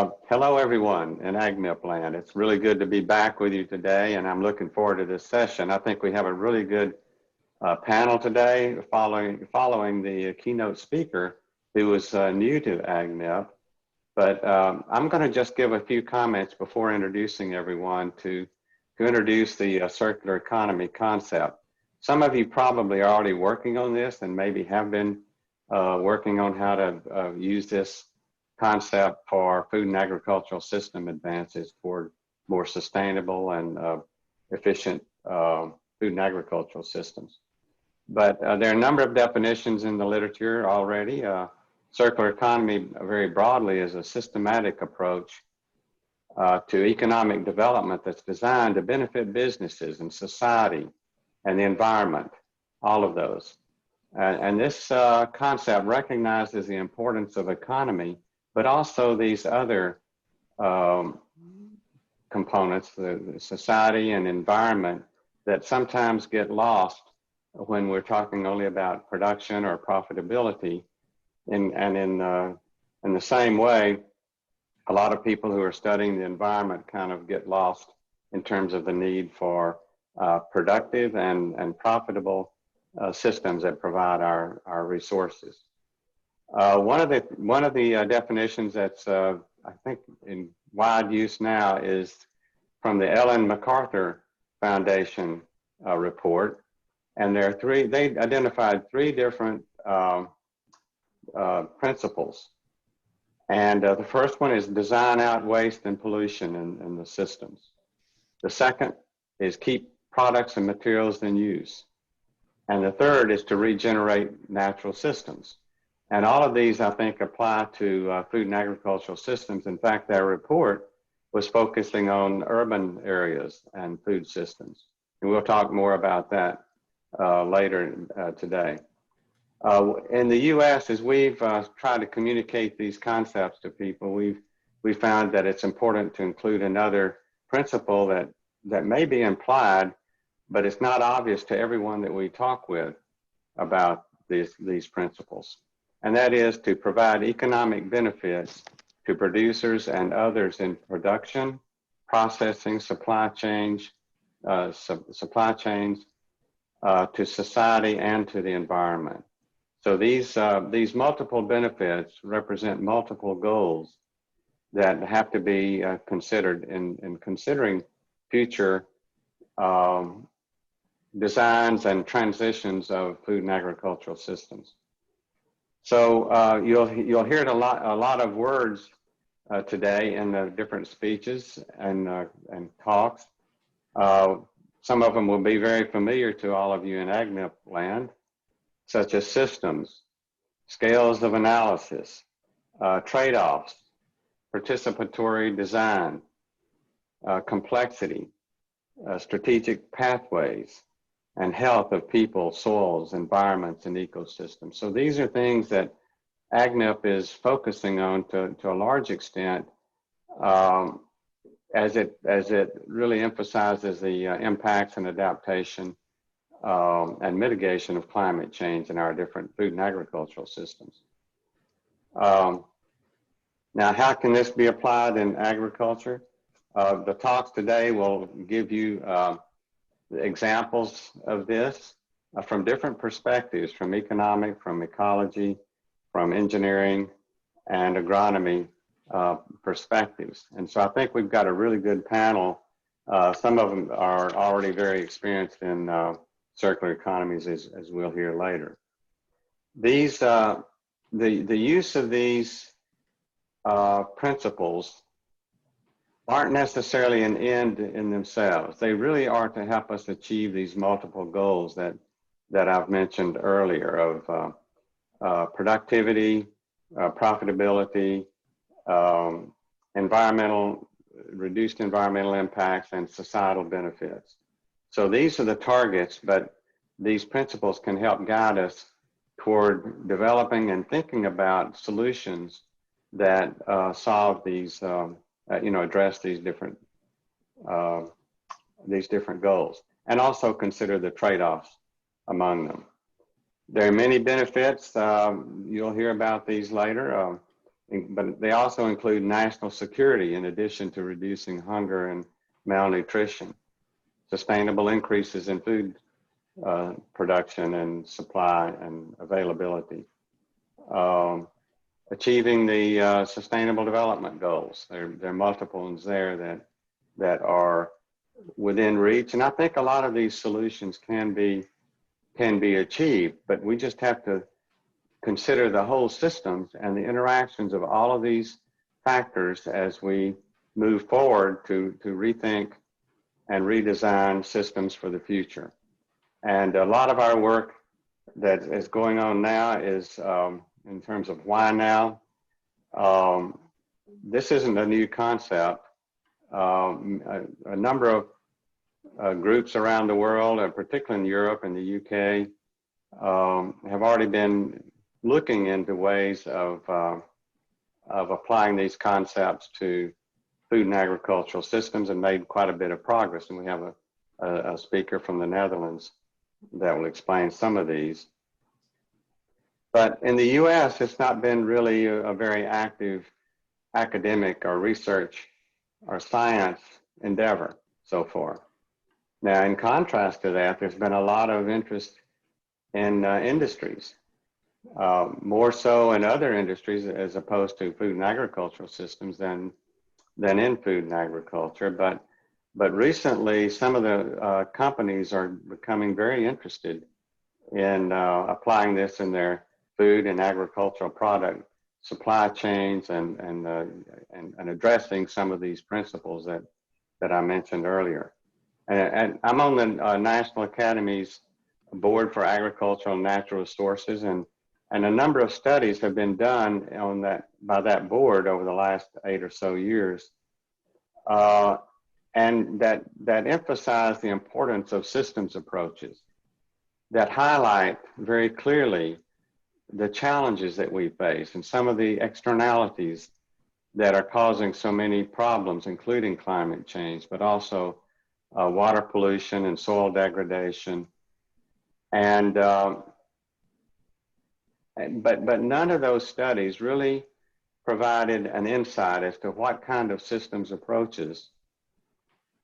Hello everyone in AgMIP land. It's really good to be back with you today, and I'm looking forward to this session. I think we have a really good panel today following the keynote speaker who was new to AgMIP. But I'm going to just give a few comments before introducing everyone to introduce the circular economy concept. Some of you probably are already working on this and maybe have been working on how to use this concept for food and agricultural system advances toward more sustainable and efficient food and agricultural systems. But there are a number of definitions in the literature already. Circular economy very broadly is a systematic approach to economic development that's designed to benefit businesses and society and the environment, all of those. And this concept recognizes the importance of economy, but also these other components, the society and environment, that sometimes get lost when we're talking only about production or profitability. And in the same way, a lot of people who are studying the environment kind of get lost in terms of the need for productive and profitable systems that provide our resources. One of the definitions that's I think in wide use now is from the Ellen MacArthur Foundation report, and there are they identified three different principles. And the first one is design out waste and pollution in the systems. The second is keep products and materials in use. And the third is to regenerate natural systems. And all of these, I think, apply to food and agricultural systems. In fact, their report was focusing on urban areas and food systems. And we'll talk more about that later today. In the US, as we've tried to communicate these concepts to people, we found that it's important to include another principle that may be implied, but it's not obvious to everyone that we talk with about these principles. And that is to provide economic benefits to producers and others in production, processing, supply chains, to society and to the environment. So these multiple benefits represent multiple goals that have to be considered in considering future designs and transitions of food and agricultural systems. So you'll hear a lot of words today in the different speeches and talks. Some of them will be very familiar to all of you in AgMIP land, such as systems, scales of analysis, trade-offs, participatory design, complexity, strategic pathways, and health of people, soils, environments, and ecosystems. So these are things that AgMIP is focusing on to a large extent as it really emphasizes the impacts and adaptation and mitigation of climate change in our different food and agricultural systems. Now, how can this be applied in agriculture? The talks today will give you examples of this from different perspectives, from economic, from ecology, from engineering, and agronomy perspectives. And so I think we've got a really good panel. Some of them are already very experienced in circular economies, as we'll hear later. These, the use of these principles aren't necessarily an end in themselves. They really are to help us achieve these multiple goals that I've mentioned earlier of productivity, profitability, reduced environmental impacts, and societal benefits. So these are the targets, but these principles can help guide us toward developing and thinking about solutions that solve these, address these different goals, and also consider the trade-offs among them. There are many benefits. You'll hear about these later. but they also include national security in addition to reducing hunger and malnutrition, sustainable increases in food production and supply and availability, achieving the sustainable development goals. There are multiple ones there that are within reach, and I think a lot of these solutions can be achieved, but we just have to consider the whole systems and the interactions of all of these factors as we move forward to rethink and redesign systems for the future. And a lot of our work that is going on now is in terms of why now. This isn't a new concept. A number of groups around the world, particularly in Europe and the UK, have already been looking into ways of applying these concepts to food and agricultural systems and made quite a bit of progress. And we have a speaker from the Netherlands that will explain some of these. But in the US, it's not been really a very active academic or research or science endeavor so far. Now, in contrast to that, there's been a lot of interest in industries, more so in other industries as opposed to food and agricultural systems than in food and agriculture. But recently, some of the companies are becoming very interested in applying this in their food and agricultural product supply chains and addressing some of these principles that I mentioned earlier. And I'm on the National Academy's Board for Agricultural and Natural Resources, and a number of studies have been done on by that board over the last 8 or so years, and that emphasize the importance of systems approaches that highlight very clearly the challenges that we face and some of the externalities that are causing so many problems, including climate change, but also water pollution and soil degradation. And but none of those studies really provided an insight as to what kind of systems approaches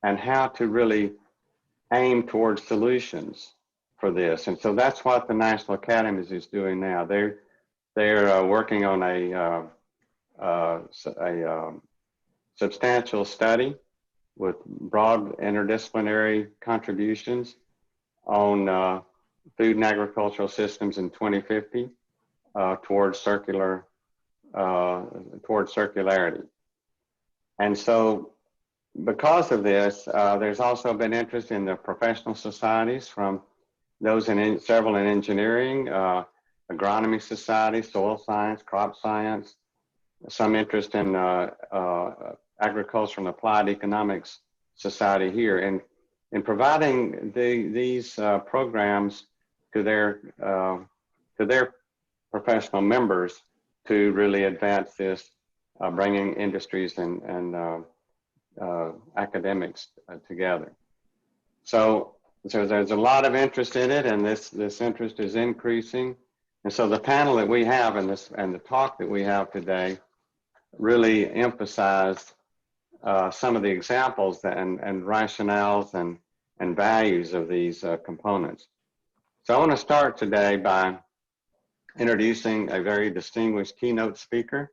and how to really aim towards solutions for this. And so that's what the National Academies is doing now. They're working on a substantial study with broad interdisciplinary contributions on food and agricultural systems in 2050 towards circularity. And so because of this, there's also been interest in the professional societies, from those several in engineering, agronomy society, soil science, crop science, some interest in agricultural and applied economics society here, and in providing these programs to their professional members to really advance this, bringing industries and academics together. So there's a lot of interest in it, and this interest is increasing. And so the panel that we have and the talk that we have today really emphasized some of the examples and rationales and values of these components. So I want to start today by introducing a very distinguished keynote speaker,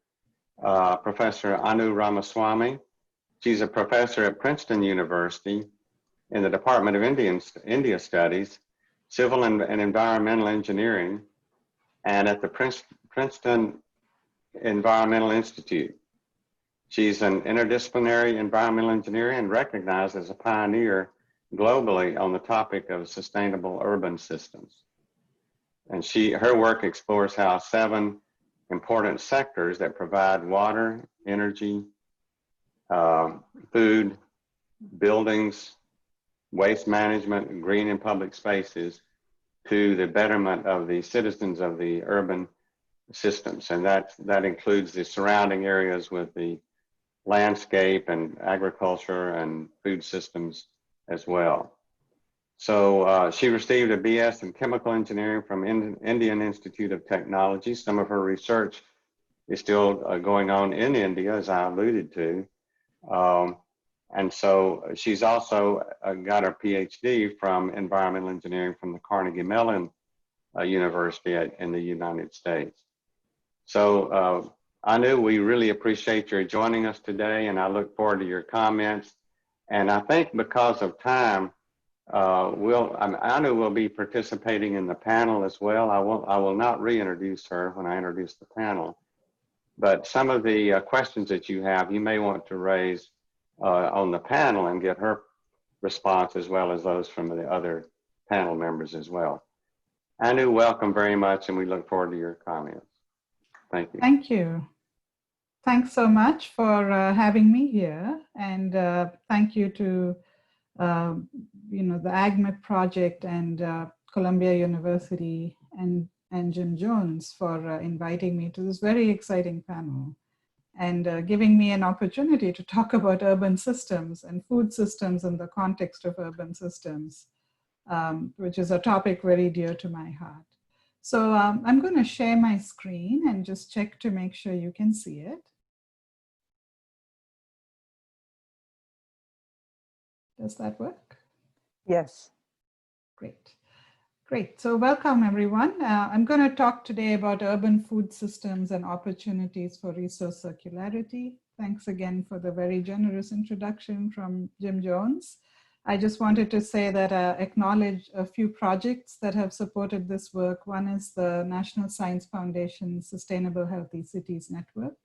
Professor Anu Ramaswamy. She's a professor at Princeton University in the Department of India Studies, Civil and Environmental Engineering, and at the Princeton Environmental Institute. She's an interdisciplinary environmental engineer and recognized as a pioneer globally on the topic of sustainable urban systems. And her work explores how 7 important sectors that provide water, energy, food, buildings, waste management, green and public spaces to the betterment of the citizens of the urban systems. And that includes the surrounding areas with the landscape and agriculture and food systems as well. So she received a BS in chemical engineering from Indian Institute of Technology. Some of her research is still going on in India, as I alluded to. And so she's also got her PhD from environmental engineering from the Carnegie Mellon University in the United States. So Anu, we really appreciate your joining us today, and I look forward to your comments. And I think because of time, Anu will be participating in the panel as well. I will not reintroduce her when I introduce the panel, but some of the questions that you have, you may want to raise on the panel and get her response as well as those from the other panel members as well. Anu, welcome very much, and we look forward to your comments. Thank you. Thank you. Thanks so much for having me here, and thank you to the AgMIP project and Columbia University and Jim Jones for inviting me to this very exciting panel and giving me an opportunity to talk about urban systems and food systems in the context of urban systems, which is a topic very dear to my heart. So I'm going to share my screen and just check to make sure you can see it. Does that work? Yes. Great. Great. So welcome, everyone. I'm going to talk today about urban food systems and opportunities for resource circularity. Thanks again for the very generous introduction from Jim Jones. I just wanted to say that acknowledge a few projects that have supported this work. One is the National Science Foundation Sustainable Healthy Cities Network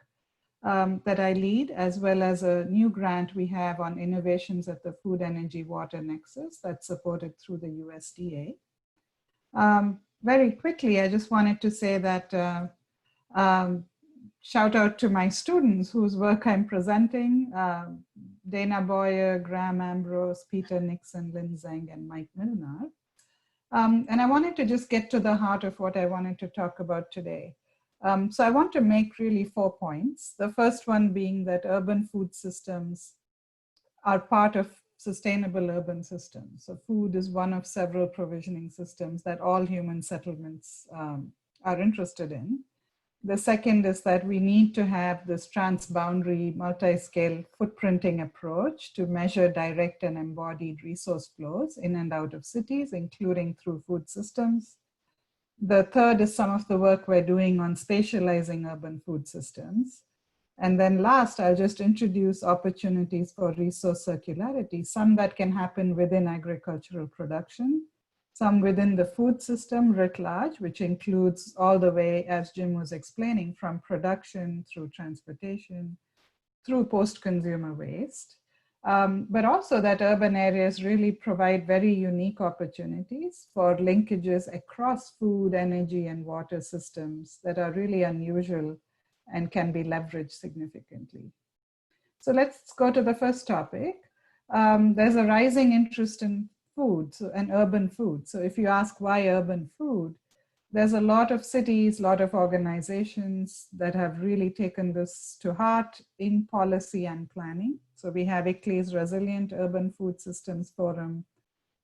that I lead, as well as a new grant we have on innovations at the Food, Energy, Water Nexus that's supported through the USDA. Very quickly, I just wanted to say that shout out to my students whose work I'm presenting, Dana Boyer, Graham Ambrose, Peter Nixon, Lynn Zeng, and Mike Milner. And I wanted to just get to the heart of what I wanted to talk about today. So I want to make really 4 points. The first one being that urban food systems are part of sustainable urban systems. So food is one of several provisioning systems that all human settlements are interested in. The second is that we need to have this transboundary multi-scale footprinting approach to measure direct and embodied resource flows in and out of cities, including through food systems. The third is some of the work we're doing on spatializing urban food systems. And then last, I'll just introduce opportunities for resource circularity, some that can happen within agricultural production, some within the food system writ large, which includes all the way, as Jim was explaining, from production through transportation, through post-consumer waste. But also that urban areas really provide very unique opportunities for linkages across food, energy, and water systems that are really unusual and can be leveraged significantly. So let's go to the first topic. There's a rising interest in food and urban food. So if you ask why urban food, there's a lot of cities, a lot of organizations that have really taken this to heart in policy and planning. So we have ICLEI's Resilient Urban Food Systems Forum.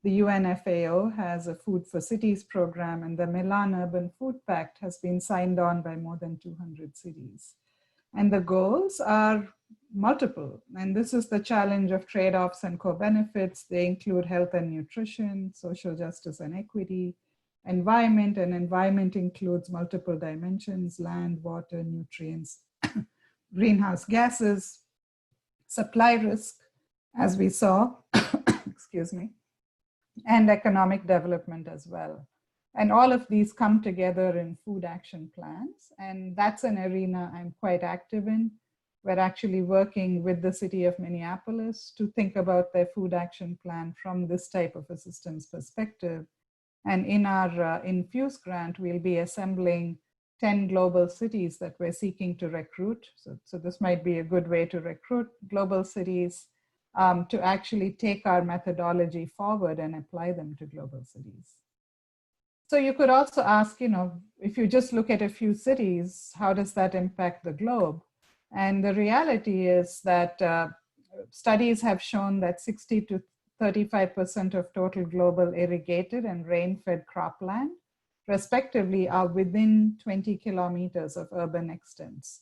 The UNFAO has a Food for Cities program, and the Milan Urban Food Pact has been signed on by more than 200 cities. And the goals are multiple. And this is the challenge of trade-offs and co-benefits. They include health and nutrition, social justice and equity, environment, and environment includes multiple dimensions: land, water, nutrients, greenhouse gases, supply risk, as we saw, excuse me, and economic development as well. And all of these come together in food action plans. And that's an arena I'm quite active in. We're actually working with the city of Minneapolis to think about their food action plan from this type of a systems perspective. And in our Infuse grant, we'll be assembling 10 global cities that we're seeking to recruit. So this might be a good way to recruit global cities to actually take our methodology forward and apply them to global cities. So you could also ask, if you just look at a few cities, how does that impact the globe? And the reality is that studies have shown that 60 to 35% of total global irrigated and rain-fed cropland, respectively, are within 20 kilometers of urban extents.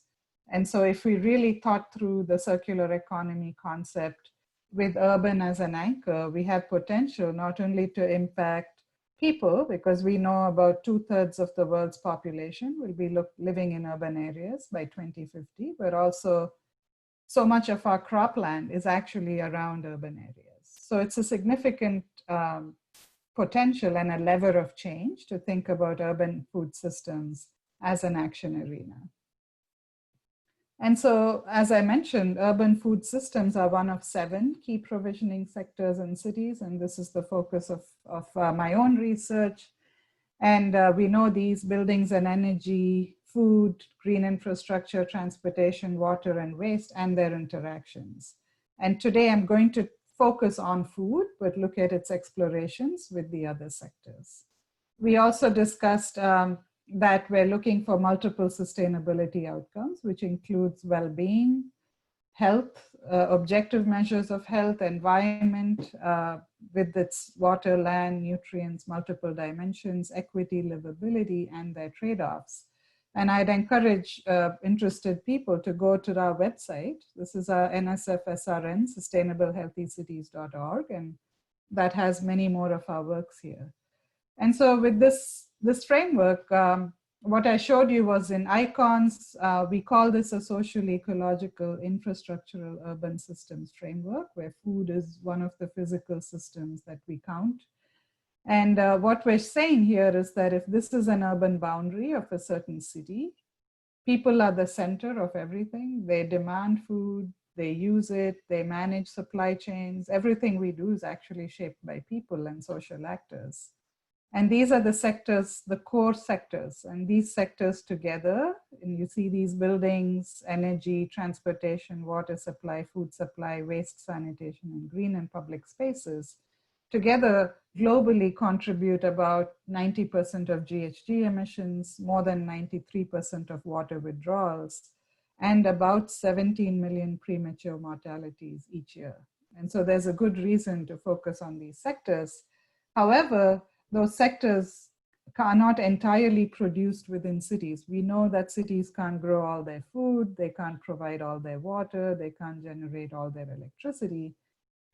And so if we really thought through the circular economy concept with urban as an anchor, we have potential not only to impact people, because we know about 2/3 of the world's population will be living in urban areas by 2050, but also so much of our cropland is actually around urban areas. So it's a significant potential and a lever of change to think about urban food systems as an action arena. And so, as I mentioned, urban food systems are one of 7 key provisioning sectors in cities, and this is the focus of my own research. And we know these: buildings and energy, food, green infrastructure, transportation, water, and waste, and their interactions. And today I'm going to focus on food, but look at its explorations with the other sectors. We also discussed that we're looking for multiple sustainability outcomes, which includes well-being, health, objective measures of health, environment, with its water, land, nutrients, multiple dimensions, equity, livability, and their trade-offs. And I'd encourage interested people to go to our website. This is our NSF-SRN, sustainablehealthycities.org, and that has many more of our works here. And so with this framework, what I showed you was in icons. We call this a socially ecological infrastructural urban systems framework, where food is one of the physical systems that we count. And what we're saying here is that if this is an urban boundary of a certain city, people are the center of everything. They demand food, they use it, they manage supply chains. Everything we do is actually shaped by people and social actors. And these are the sectors, the core sectors, and these sectors together, and you see these buildings, energy, transportation, water supply, food supply, waste, sanitation, and green and public spaces, together globally contribute about 90% of GHG emissions, more than 93% of water withdrawals, and about 17 million premature mortalities each year. And so there's a good reason to focus on these sectors. However, those sectors are not entirely produced within cities. We know that cities can't grow all their food, they can't provide all their water, they can't generate all their electricity.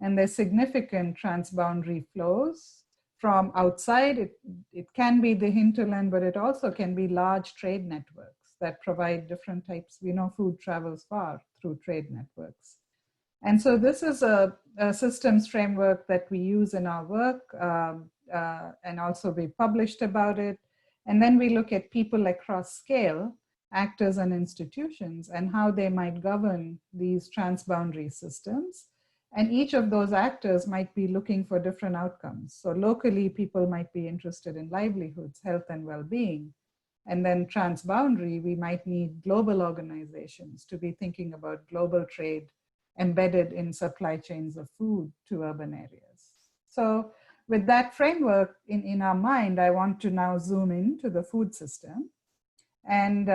And there's significant transboundary flows from outside. It can be the hinterland, but it also can be large trade networks that provide different types. We know food travels far through trade networks. And so this is a systems framework that we use in our work, and also we published about it. And then we look at people across scale, actors and institutions, and how they might govern these transboundary systems. And each of those actors might be looking for different outcomes. So locally, people might be interested in livelihoods, health, and well-being. And then transboundary, we might need global organizations to be thinking about global trade embedded in supply chains of food to urban areas. So with that framework in our mind, I want to now zoom into the food system. And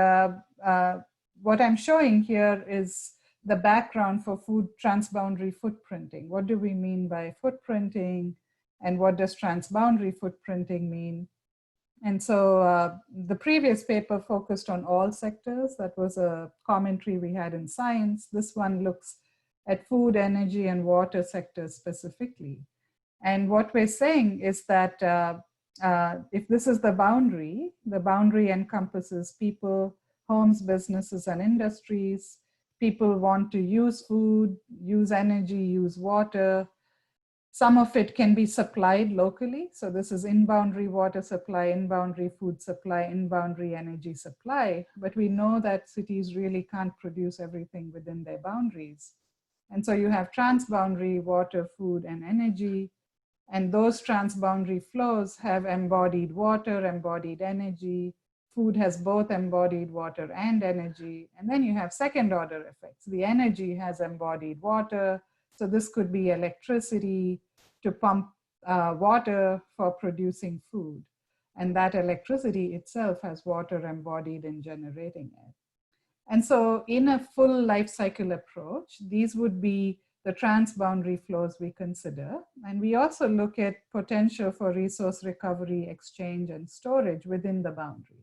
what I'm showing here is the background for food transboundary footprinting. What do we mean by footprinting, and what does transboundary footprinting mean? And so the previous paper focused on all sectors. That was a commentary we had in Science. This one looks at food, energy, and water sectors specifically. And what we're saying is that if this is the boundary encompasses people, homes, businesses, and industries. People want to use food, use energy, use water. Some of it can be supplied locally. So this is in-boundary water supply, in-boundary food supply, in-boundary energy supply. But we know that cities really can't produce everything within their boundaries. And so you have transboundary water, food, and energy. And those transboundary flows have embodied water, embodied energy. Food has both embodied water and energy. And then you have second order effects. The energy has embodied water. So this could be electricity to pump water for producing food. And that electricity itself has water embodied in generating it. And so in a full life cycle approach, these would be the transboundary flows we consider. And we also look at potential for resource recovery, exchange, and storage within the boundary.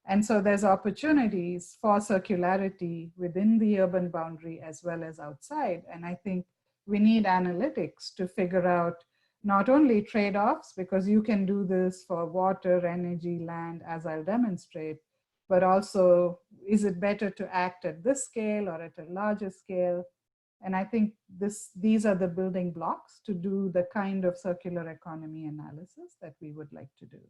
And so there's opportunities for circularity within the urban boundary as well as outside. And I think we need analytics to figure out not only trade-offs, because you can do this for water, energy, land, as I'll demonstrate, but also, is it better to act at this scale or at a larger scale? And I think these are the building blocks to do the kind of circular economy analysis that we would like to do.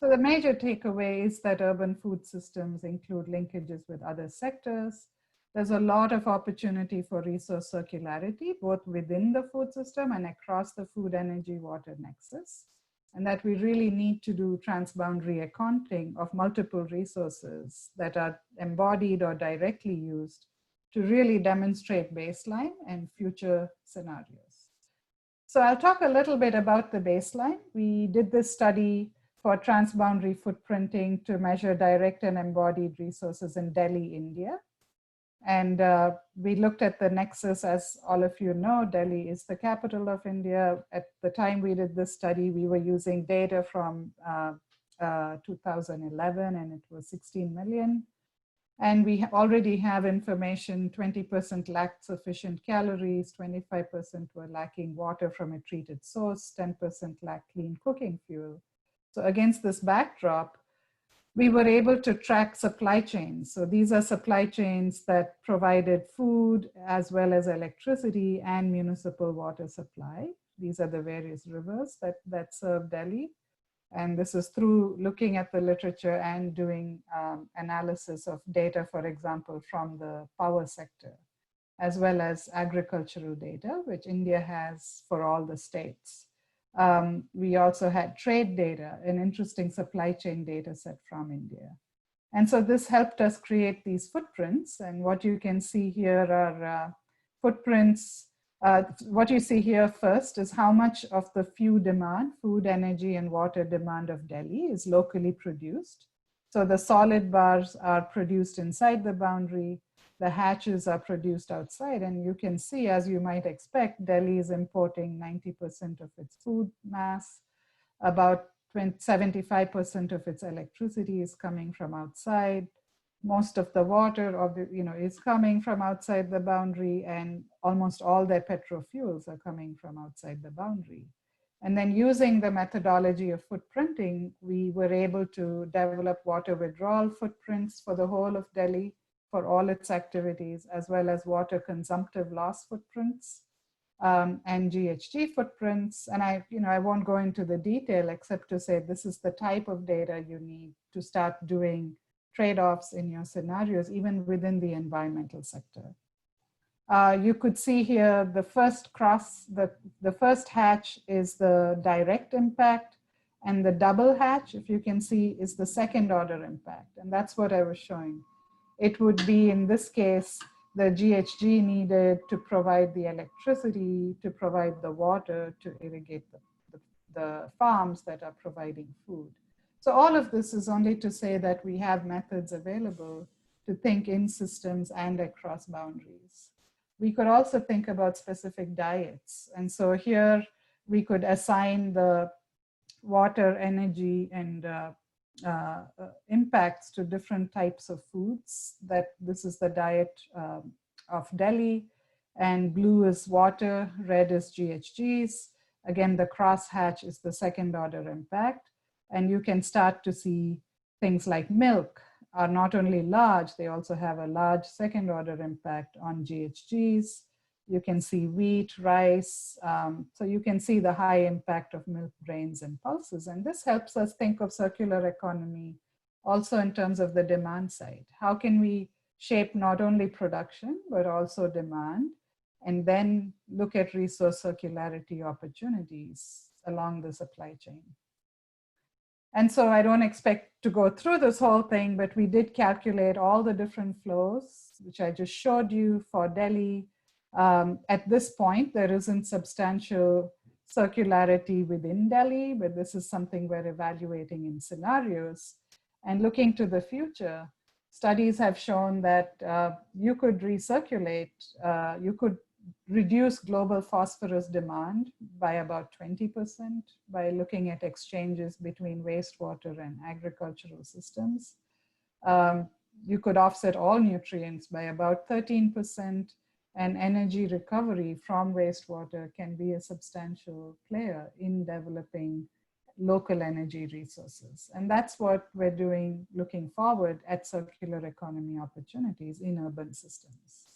So the major takeaway is that urban food systems include linkages with other sectors. There's a lot of opportunity for resource circularity, both within the food system and across the food, energy, water nexus. And that we really need to do transboundary accounting of multiple resources that are embodied or directly used to really demonstrate baseline and future scenarios. So I'll talk a little bit about the baseline. We did this study for transboundary footprinting to measure direct and embodied resources in Delhi, India. And we looked at the nexus. As all of you know, Delhi is the capital of India. At the time we did this study, we were using data from 2011, and it was 16 million. And we already have information, 20% lacked sufficient calories, 25% were lacking water from a treated source, 10% lacked clean cooking fuel. So against this backdrop, we were able to track supply chains. So these are supply chains that provided food as well as electricity and municipal water supply. These are the various rivers that serve Delhi. And this is through looking at the literature and doing analysis of data, for example, from the power sector, as well as agricultural data, which India has for all the states. We also had trade data, an interesting supply chain data set from India. And so this helped us create these footprints. And what you can see here are footprints. What you see here first is how much of the food, energy, and water demand of Delhi is locally produced. So the solid bars are produced inside the boundary. The hatches are produced outside. And you can see, as you might expect, Delhi is importing 90% of its food mass. About 75% of its electricity is coming from outside. Most of the water is coming from outside the boundary, and almost all their petrofuels are coming from outside the boundary. And then using the methodology of footprinting, we were able to develop water withdrawal footprints for the whole of Delhi for all its activities, as well as water consumptive loss footprints and GHG footprints. And I won't go into the detail except to say this is the type of data you need to start doing trade-offs in your scenarios, even within the environmental sector. You could see here the first the first hatch is the direct impact, and the double hatch, if you can see, is the second order impact. And that's what I was showing. It would be, in this case, the GHG needed to provide the electricity, to provide the water, to irrigate the farms that are providing food. So all of this is only to say that we have methods available to think in systems and across boundaries. We could also think about specific diets. And so here we could assign the water, energy, and impacts to different types of foods. That this is the diet of Delhi, and blue is water, red is GHGs. Again, the crosshatch is the second order impact. And you can start to see things like milk are not only large, they also have a large second order impact on GHGs. You can see wheat, rice. So you can see the high impact of milk, grains, and pulses. And this helps us think of circular economy also in terms of the demand side. How can we shape not only production, but also demand, and then look at resource circularity opportunities along the supply chain? And so I don't expect to go through this whole thing, but we did calculate all the different flows, which I just showed you for Delhi. At this point, there isn't substantial circularity within Delhi, but this is something we're evaluating in scenarios. And looking to the future, studies have shown that you could recirculate, you could reduce global phosphorus demand by about 20% by looking at exchanges between wastewater and agricultural systems. you could offset all nutrients by about 13%, and energy recovery from wastewater can be a substantial player in developing local energy resources. And that's what we're doing looking forward at circular economy opportunities in urban systems.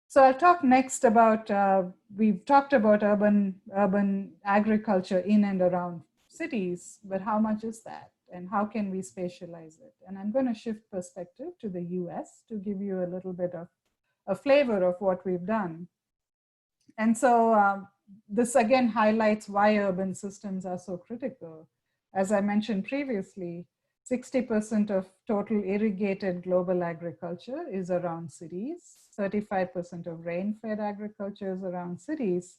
So I'll talk next about, we've talked about urban agriculture in and around cities, but how much is that? And how can we spatialize it? And I'm going to shift perspective to the US to give you a little bit of a flavor of what we've done. And so this again highlights why urban systems are so critical. As I mentioned previously, 60% of total irrigated global agriculture is around cities. 35% of rain-fed agriculture is around cities.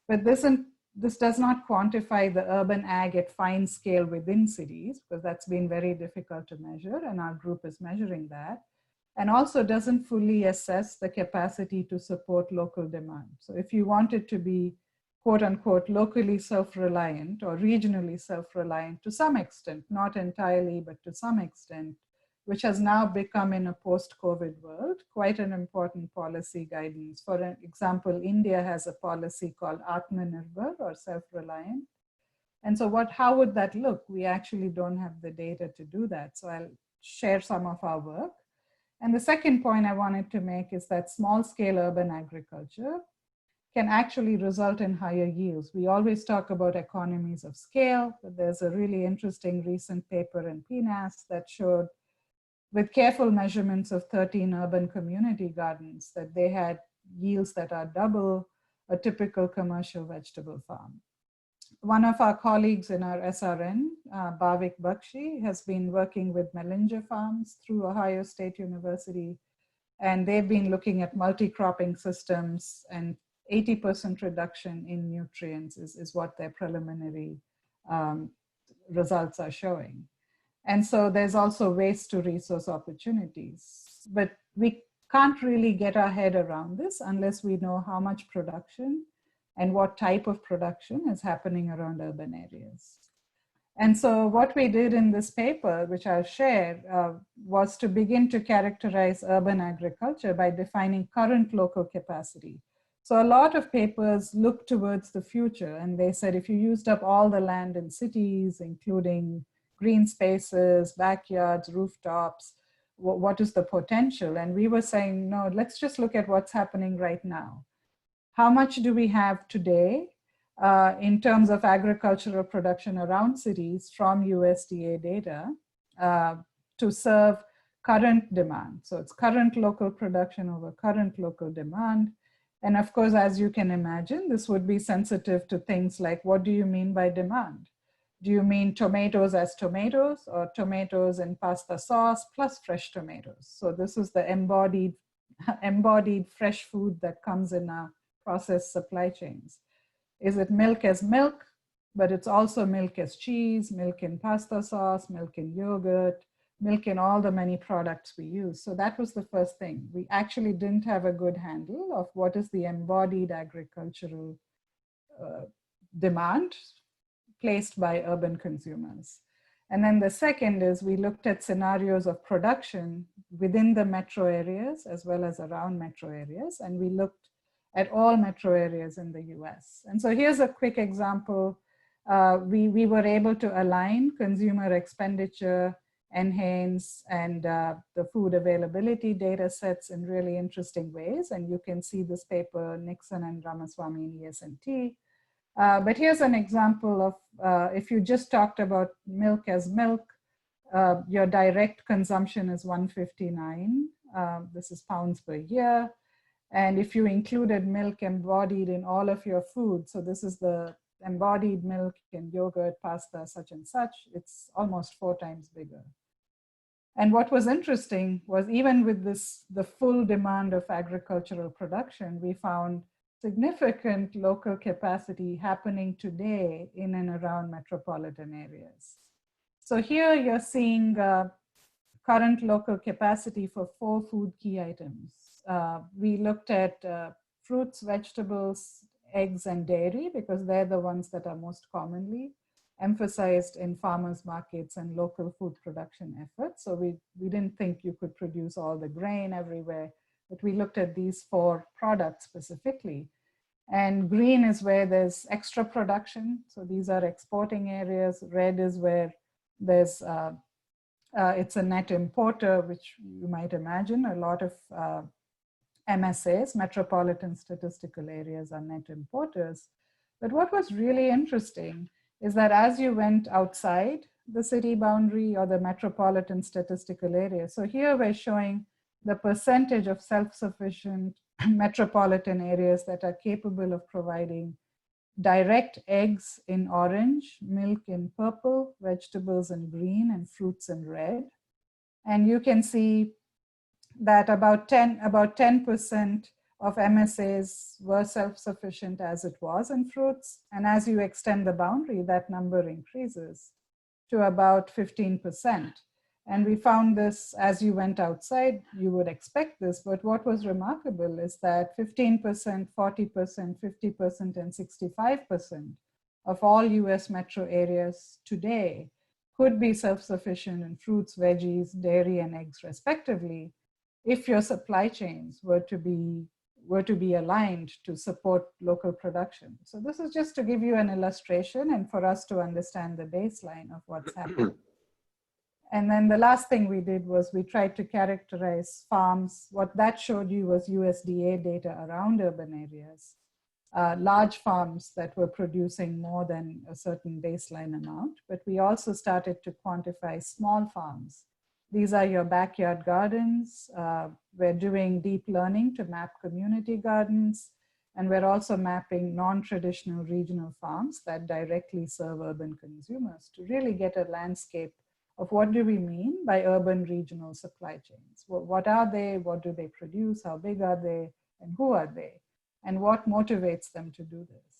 But this does not quantify the urban ag at fine scale within cities, because that's been very difficult to measure, and our group is measuring that. And also doesn't fully assess the capacity to support local demand. So if you wanted to be, quote unquote, locally self-reliant or regionally self-reliant to some extent, not entirely, but to some extent, which has now become in a post-COVID world, quite an important policy guidance. For example, India has a policy called Atmanirbhar, or self-reliant. And so how would that look? We actually don't have the data to do that. So I'll share some of our work. And the second point I wanted to make is that small-scale urban agriculture can actually result in higher yields. We always talk about economies of scale, but there's a really interesting recent paper in PNAS that showed, with careful measurements of 13 urban community gardens, that they had yields that are double a typical commercial vegetable farm. One of our colleagues in our SRN, Bhavik Bakshi, has been working with Mellinger Farms through Ohio State University, and they've been looking at multi-cropping systems, and 80% reduction in nutrients is what their preliminary results are showing. And so there's also waste to resource opportunities, but we can't really get our head around this unless we know how much production and what type of production is happening around urban areas. And so what we did in this paper, which I'll share, was to begin to characterize urban agriculture by defining current local capacity. So a lot of papers look towards the future, and they said if you used up all the land in cities, including green spaces, backyards, rooftops, what is the potential? And we were saying, no, let's just look at what's happening right now. How much do we have today in terms of agricultural production around cities from USDA data to serve current demand? So it's current local production over current local demand. And of course, as you can imagine, this would be sensitive to things like, what do you mean by demand? Do you mean tomatoes as tomatoes, or tomatoes in pasta sauce plus fresh tomatoes? So this is the embodied fresh food that comes in our processed supply chains. Is it milk as milk, but it's also milk as cheese, milk in pasta sauce, milk in yogurt, milk in all the many products we use? So that was the first thing. We actually didn't have a good handle of what is the embodied agricultural demand placed by urban consumers. And then the second is we looked at scenarios of production within the metro areas as well as around metro areas, and we looked at all metro areas in the US. And so here's a quick example. We were able to align consumer expenditure, NHANES, and the food availability data sets in really interesting ways. And you can see this paper, Nixon and Ramaswamy in ES&T. But here's an example of if you just talked about milk as milk, your direct consumption is 159. This is pounds per year. And if you included milk embodied in all of your food, so this is the embodied milk in yogurt, pasta, such and such, it's almost 4 times bigger. And what was interesting was even with this, the full demand of agricultural production, we found significant local capacity happening today in and around metropolitan areas. So here you're seeing current local capacity for 4 food key items. We looked at fruits, vegetables, eggs, and dairy, because they're the ones that are most commonly emphasized in farmers markets and local food production efforts. So we didn't think you could produce all the grain everywhere, but we looked at these 4 products specifically. And green is where there's extra production. So these are exporting areas. Red is where there's, it's a net importer, which you might imagine. A lot of MSAs, metropolitan statistical areas, are net importers. But what was really interesting is that as you went outside the city boundary or the metropolitan statistical area, so here we're showing the percentage of self-sufficient metropolitan areas that are capable of providing direct eggs in orange, milk in purple, vegetables in green, and fruits in red. And you can see that about 10% of MSAs were self-sufficient as it was in fruits. And as you extend the boundary, that number increases to about 15%. And we found this as you went outside, you would expect this, but what was remarkable is that 15%, 40%, 50%, and 65% of all US metro areas today could be self-sufficient in fruits, veggies, dairy, and eggs respectively, if your supply chains were to be aligned to support local production. So this is just to give you an illustration and for us to understand the baseline of what's happening. And then the last thing we did was we tried to characterize farms. What that showed you was USDA data around urban areas, large farms that were producing more than a certain baseline amount. But we also started to quantify small farms. These are your backyard gardens. We're doing deep learning to map community gardens. And we're also mapping non-traditional regional farms that directly serve urban consumers to really get a landscape of what do we mean by urban regional supply chains. What are they? What do they produce? How big are they? And who are they? And what motivates them to do this?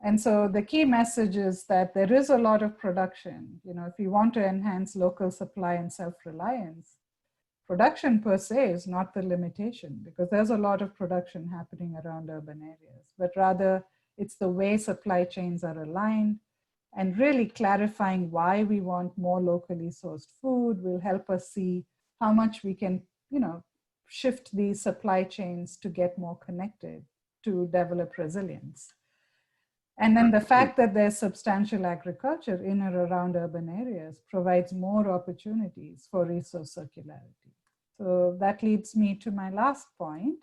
And so the key message is that there is a lot of production. You know, if you want to enhance local supply and self-reliance, production per se is not the limitation, because there's a lot of production happening around urban areas, but rather it's the way supply chains are aligned, and really clarifying why we want more locally sourced food will help us see how much we can, you know, shift these supply chains to get more connected to develop resilience. And then the fact that there's substantial agriculture in or around urban areas provides more opportunities for resource circularity. So that leads me to my last point,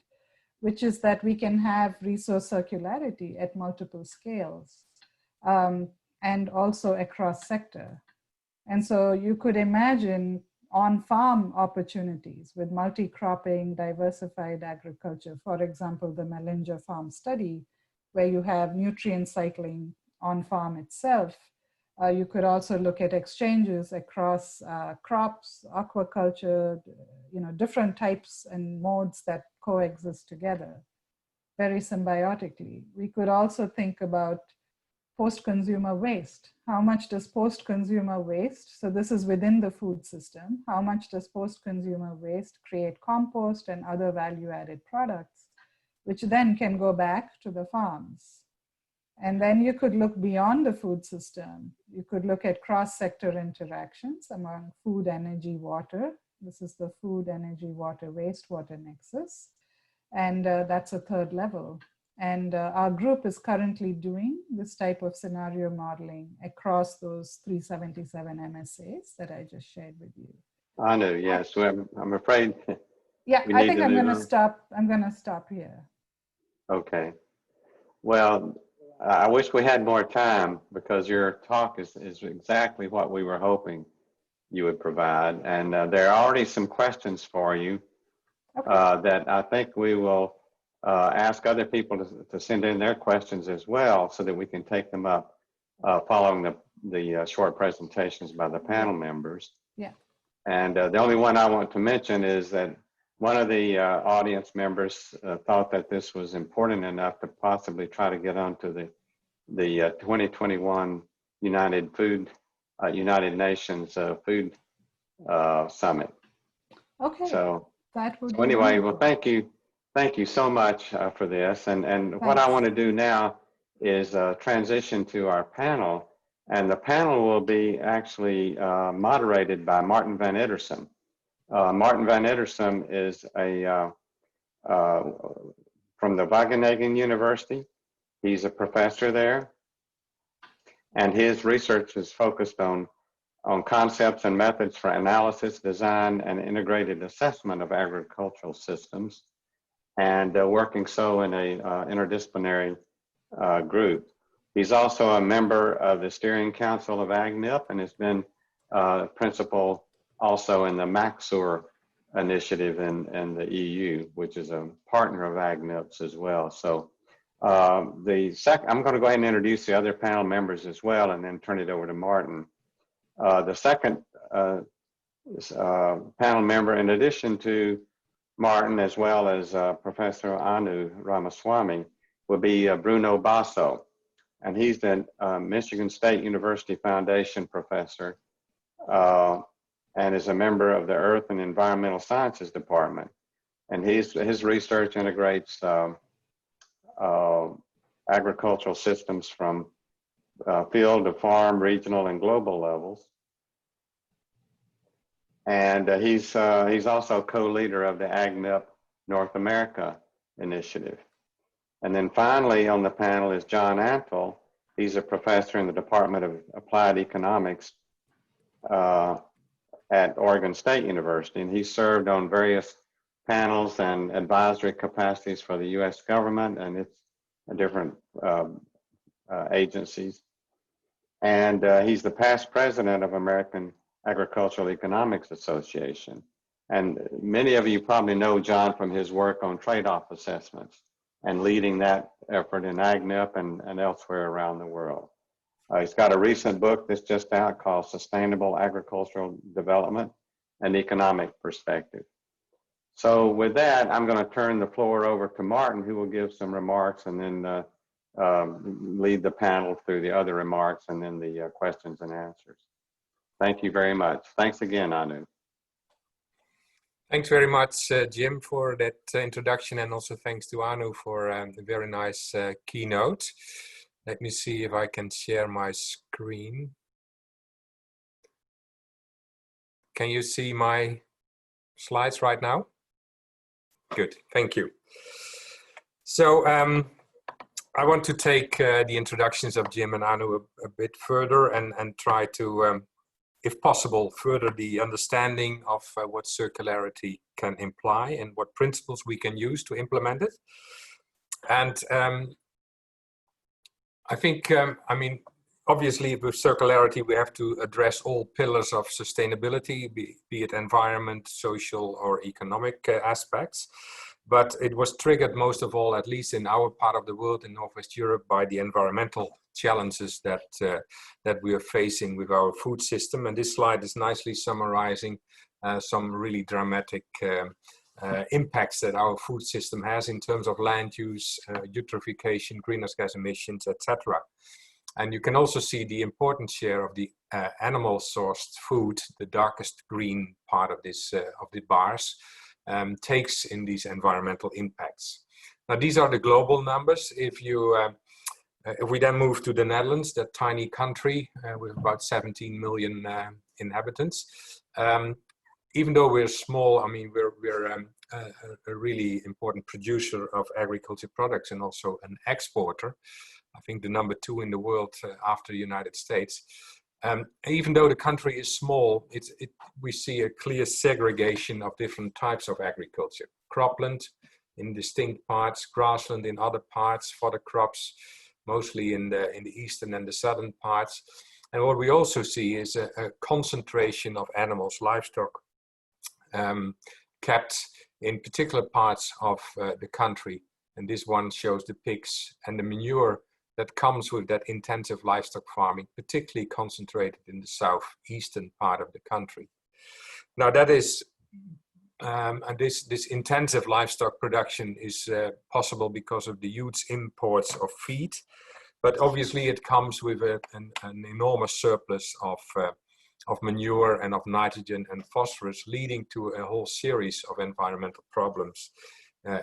which is that we can have resource circularity at multiple scales. And also across sector. And so you could imagine on-farm opportunities with multi-cropping, diversified agriculture. For example, the Mellinger farm study, where you have nutrient cycling on-farm itself. You could also look at exchanges across crops, aquaculture, you know, different types and modes that coexist together very symbiotically. We could also think about post-consumer waste. How much does post-consumer waste, so this is within the food system, how much does post-consumer waste create compost and other value-added products, which then can go back to the farms? And then you could look beyond the food system. You could look at cross-sector interactions among food, energy, water. This is the food, energy, water, wastewater nexus. And that's a third level. And our group is currently doing this type of scenario modeling across those 377 MSAs that I just shared with you. I know, yes. So I'm afraid. Yeah, I think I'm going to stop. I'm going to stop here. Okay. Well, I wish we had more time, because your talk is exactly what we were hoping you would provide. And there are already some questions for you that I think we will ask other people to send in their questions as well, so that we can take them up following the short presentations by the panel members. Yeah. And the only one I want to mention is that one of the audience members thought that this was important enough to possibly try to get onto the 2021 United Nations Food Summit. Okay. So that would so anyway, well, thank you so much for this. And what I want to do now is transition to our panel. And the panel will be actually moderated by Martin van Ittersum. Martin van Ittersum is from the Wageningen University. He's a professor there, and his research is focused on concepts and methods for analysis, design, and integrated assessment of agricultural systems, and working so in a interdisciplinary group. He's also a member of the steering council of AgMIP and has been principal also in the MAXUR initiative in the EU, which is a partner of AgMIP's as well. So I'm going to go ahead and introduce the other panel members as well, and then turn it over to Martin. The second panel member, in addition to Martin, as well as Professor Anu Ramaswamy, will be Bruno Basso. And he's the Michigan State University Foundation professor and is a member of the Earth and Environmental Sciences Department. And his research integrates agricultural systems from field to farm, regional and global levels. And he's also co-leader of the AgMIP North America initiative. And then finally on the panel is John Antle. He's a professor in the Department of Applied Economics at Oregon State University, and he served on various panels and advisory capacities for the U.S. government and its different agencies. And he's the past president of American Agricultural Economics Association. And many of you probably know John from his work on trade-off assessments and leading that effort in AgMIP and elsewhere around the world. He's got a recent book that's just out called Sustainable Agricultural Development and Economic Perspective. So with that, I'm going to turn the floor over to Martin, who will give some remarks and then lead the panel through the other remarks and then the questions and answers. Thank you very much. Thanks again, Anu. Thanks very much, Jim, for that introduction, and also thanks to Anu for a very nice keynote. Let me see if I can share my screen. Can you see my slides right now? Good, thank you. So I want to take the introductions of Jim and Anu a bit further and try to, if possible, further the understanding of what circularity can imply and what principles we can use to implement it. And I think, I mean, obviously with circularity, we have to address all pillars of sustainability, be it environment, social or economic aspects. But it was triggered most of all, at least in our part of the world, in Northwest Europe, by the environmental challenges that we are facing with our food system. And this slide is nicely summarizing some really dramatic impacts that our food system has in terms of land use, eutrophication, greenhouse gas emissions, etc. And you can also see the important share of the animal-sourced food, the darkest green part of this of the bars, takes in these environmental impacts. Now, these are the global numbers. If we then move to the Netherlands, that tiny country with about 17 million inhabitants, even though we're small, I mean, we're a really important producer of agriculture products and also an exporter. I think the #2 in the world after the United States. Even though the country is small, we see a clear segregation of different types of agriculture. Cropland in distinct parts, grassland in other parts, fodder crops mostly in the eastern and the southern parts. And what we also see is a concentration of animals, livestock, kept in particular parts of the country. And this one shows the pigs and the manure that comes with that intensive livestock farming, particularly concentrated in the southeastern part of the country. Now that is, this intensive livestock production is possible because of the huge imports of feed, but obviously it comes with an enormous surplus of manure and of nitrogen and phosphorus, leading to a whole series of environmental problems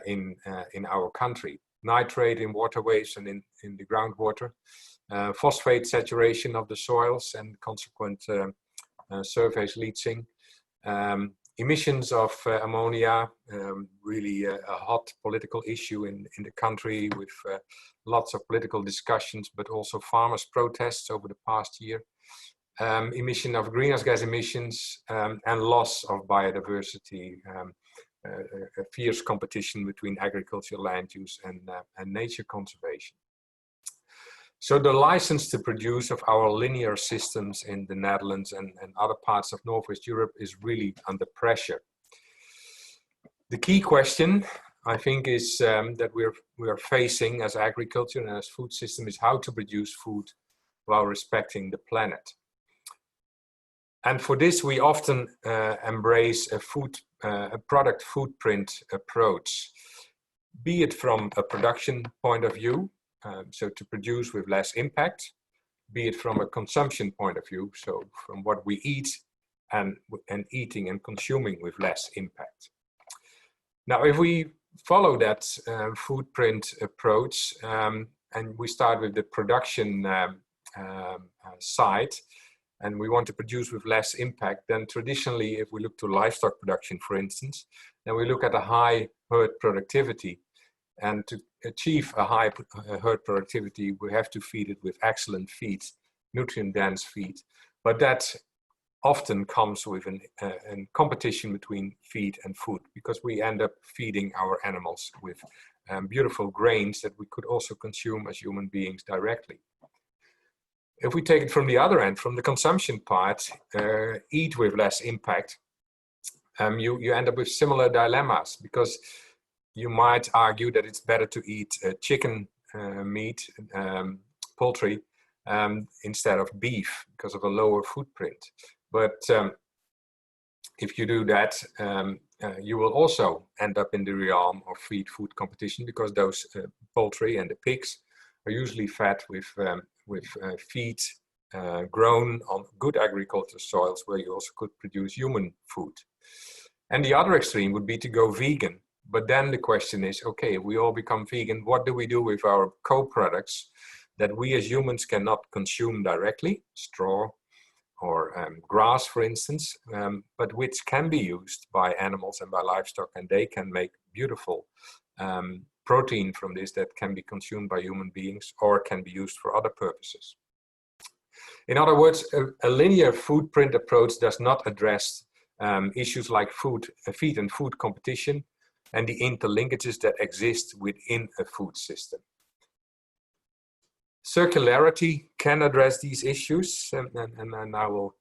in our country. nitrate in waterways and in the groundwater, phosphate saturation of the soils and consequent surface leaching, emissions of ammonia, really a hot political issue in the country with lots of political discussions, but also farmers' protests over the past year. Emission of greenhouse gas emissions and loss of biodiversity, a fierce competition between agricultural land use and nature conservation. So the license to produce of our linear systems in the Netherlands and other parts of Northwest Europe is really under pressure. The key question, I think, is that we are facing as agriculture and as food system is how to produce food while respecting the planet. And for this, we often embrace a product footprint approach, be it from a production point of view, so to produce with less impact, be it from a consumption point of view, so from what we eat and eating and consuming with less impact. Now, if we follow that footprint approach and we start with the production side, and we want to produce with less impact, then traditionally, if we look to livestock production, for instance, then we look at a high herd productivity. And to achieve a high herd productivity, we have to feed it with excellent feed, nutrient-dense feed. But that often comes with a competition between feed and food, because we end up feeding our animals with beautiful grains that we could also consume as human beings directly. If we take it from the other end, from the consumption part, eat with less impact, you end up with similar dilemmas, because you might argue that it's better to eat chicken meat, poultry, instead of beef because of a lower footprint. But if you do that, you will also end up in the realm of feed-food competition, because those poultry and the pigs are usually fed with feed grown on good agricultural soils where you also could produce human food. And the other extreme would be to go vegan. But then the question is, okay, if we all become vegan, what do we do with our co-products that we as humans cannot consume directly, straw or grass, for instance, but which can be used by animals and by livestock, and they can make beautiful protein from this that can be consumed by human beings or can be used for other purposes. In other words, a linear footprint approach does not address issues like feed and food competition and the interlinkages that exist within a food system. Circularity can address these issues, and I will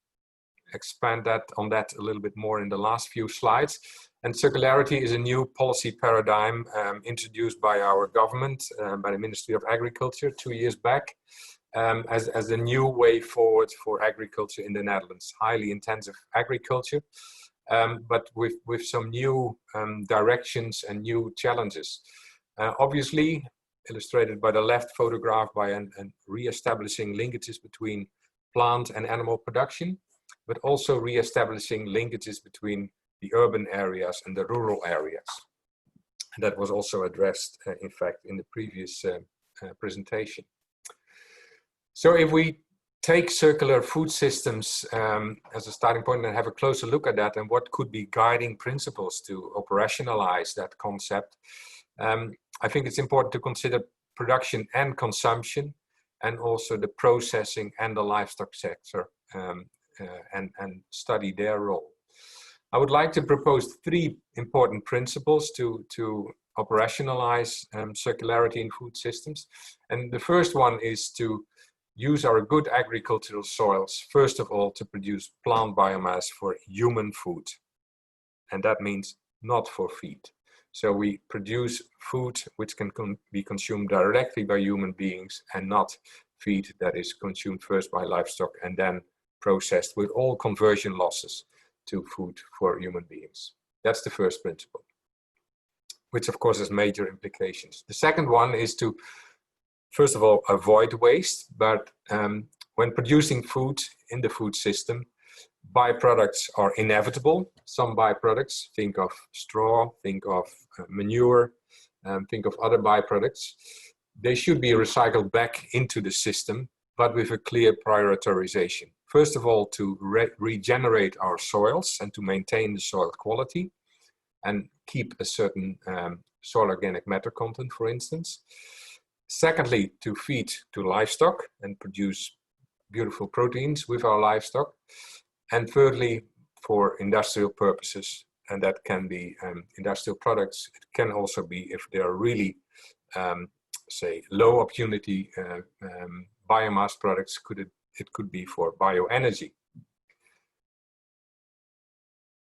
expand on that a little bit more in the last few slides. And circularity is a new policy paradigm introduced by our government, by the Ministry of Agriculture 2 years back, as a new way forward for agriculture in the Netherlands. Highly intensive agriculture, but with some new directions and new challenges. Obviously, illustrated by the left photograph, by re-establishing linkages between plant and animal production, but also re-establishing linkages between the urban areas and the rural areas. And that was also addressed, in fact, in the previous presentation. So if we take circular food systems as a starting point and have a closer look at that and what could be guiding principles to operationalize that concept, I think it's important to consider production and consumption, and also the processing and the livestock sector, and study their role. I would like to propose 3 important principles to operationalize circularity in food systems. And the first one is to use our good agricultural soils, first of all, to produce plant biomass for human food. And that means not for feed. So we produce food which can be consumed directly by human beings, and not feed that is consumed first by livestock and then processed with all conversion losses to food for human beings. That's the first principle, which of course has major implications. The second one is to, first of all, avoid waste, but when producing food in the food system, byproducts are inevitable. Some byproducts, think of straw, think of manure, think of other byproducts, they should be recycled back into the system, but with a clear prioritization. First of all, to regenerate our soils and to maintain the soil quality and keep a certain soil organic matter content, for instance. Secondly, to feed to livestock and produce beautiful proteins with our livestock. And thirdly, for industrial purposes, and that can be industrial products. It can also be, if they are really, say, low opportunity biomass products, it could be for bioenergy.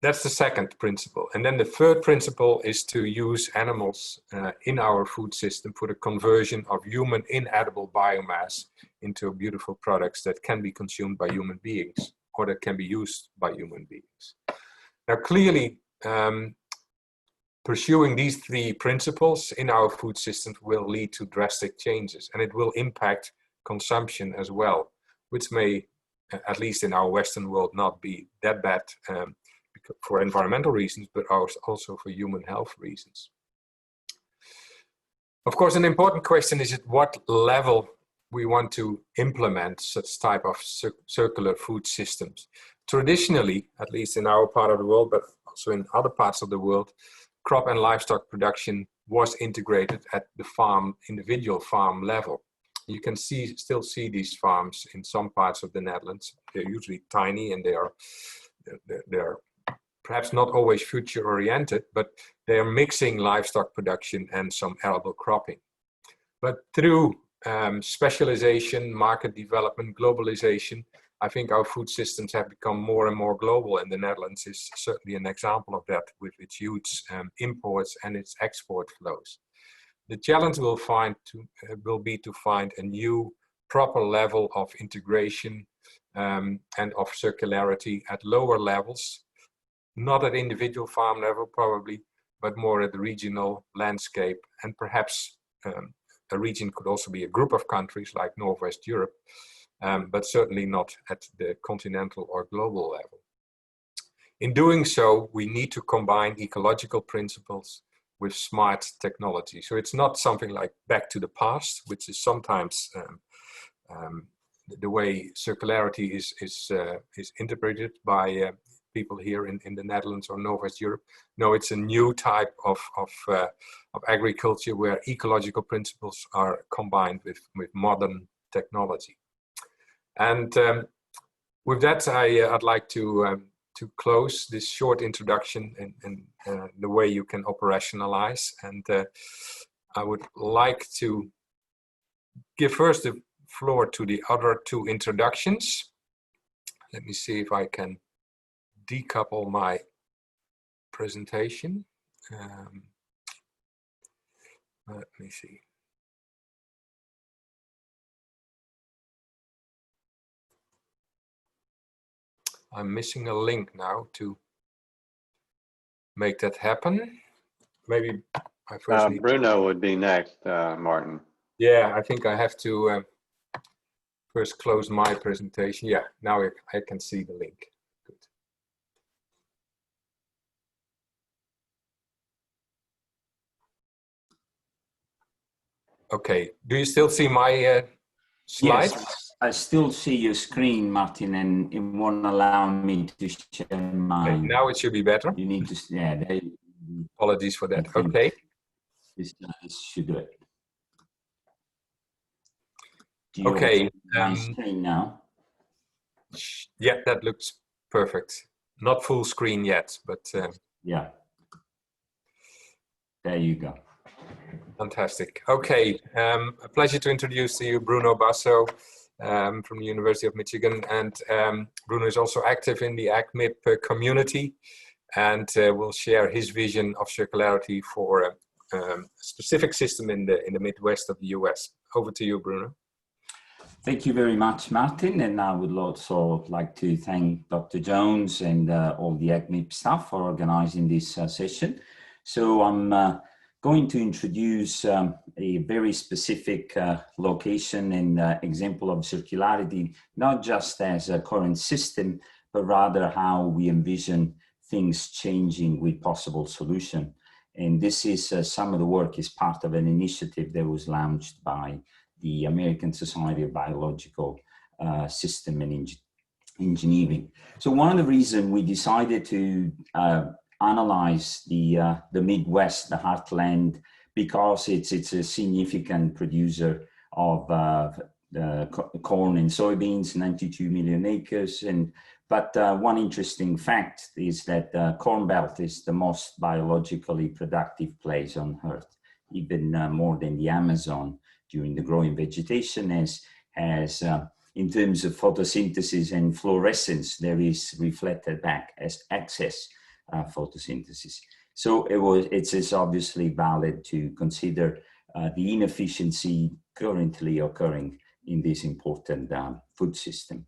That's the second principle. And then the third principle is to use animals in our food system for the conversion of human inedible biomass into beautiful products that can be consumed by human beings or that can be used by human beings. Now, clearly, pursuing these three principles in our food systems will lead to drastic changes, and it will impact consumption as well, which may, at least in our Western world, not be that bad for environmental reasons, but also for human health reasons. Of course, an important question is at what level we want to implement such type of circular food systems. Traditionally, at least in our part of the world, but also in other parts of the world, crop and livestock production was integrated at the individual farm level. You can still see these farms in some parts of the Netherlands. They're usually tiny and they are perhaps not always future oriented, but they are mixing livestock production and some arable cropping. But through specialization, market development, globalization, I think our food systems have become more and more global, and the Netherlands is certainly an example of that with its huge imports and its export flows. The challenge will be to find a new proper level of integration and of circularity at lower levels, not at individual farm level probably, but more at the regional landscape, and perhaps a region could also be a group of countries like Northwest Europe, but certainly not at the continental or global level. In doing so, we need to combine ecological principles with smart technology. So it's not something like back to the past, which is sometimes the way circularity is interpreted by people here in the Netherlands or Northwest Europe. No, it's a new type of agriculture where ecological principles are combined with modern technology. And with that, I'd like to close this short introduction and the way you can operationalize. And I would like to give first the floor to the other two introductions. Let me see if I can decouple my presentation. Let me see. I'm missing a link now to make that happen. Maybe I first need Bruno would be next, Martin. Yeah, I think I have to first close my presentation. Yeah, now I can see the link. Good. Okay, do you still see my slides? Yes, I still see your screen, Martin, and it won't allow me to share mine. Okay, now it should be better. You need to, yeah. Apologies for that. Okay. This should do it. Okay. My screen now. Yeah, that looks perfect. Not full screen yet, but yeah. There you go. Fantastic. Okay, a pleasure to introduce to you Bruno Basso from the University of Michigan, and Bruno is also active in the AgMIP community, and will share his vision of circularity for a specific system in the Midwest of the US. Over to you, Bruno. Thank you very much, Martin, and I would also like to thank Dr. Jones and all the AgMIP staff for organizing this session. So I'm going to introduce a very specific location and example of circularity, not just as a current system, but rather how we envision things changing with possible solution. And this is some of the work is part of an initiative that was launched by the American Society of Biological System and Engineering. So one of the reasons we decided to analyze the Midwest, the heartland, because it's a significant producer of corn and soybeans, 92 million acres. But one interesting fact is that Corn Belt is the most biologically productive place on Earth, even more than the Amazon during the growing vegetation, as in terms of photosynthesis and fluorescence, there is reflected back as excess photosynthesis. So it is obviously valid to consider the inefficiency currently occurring in this important food system.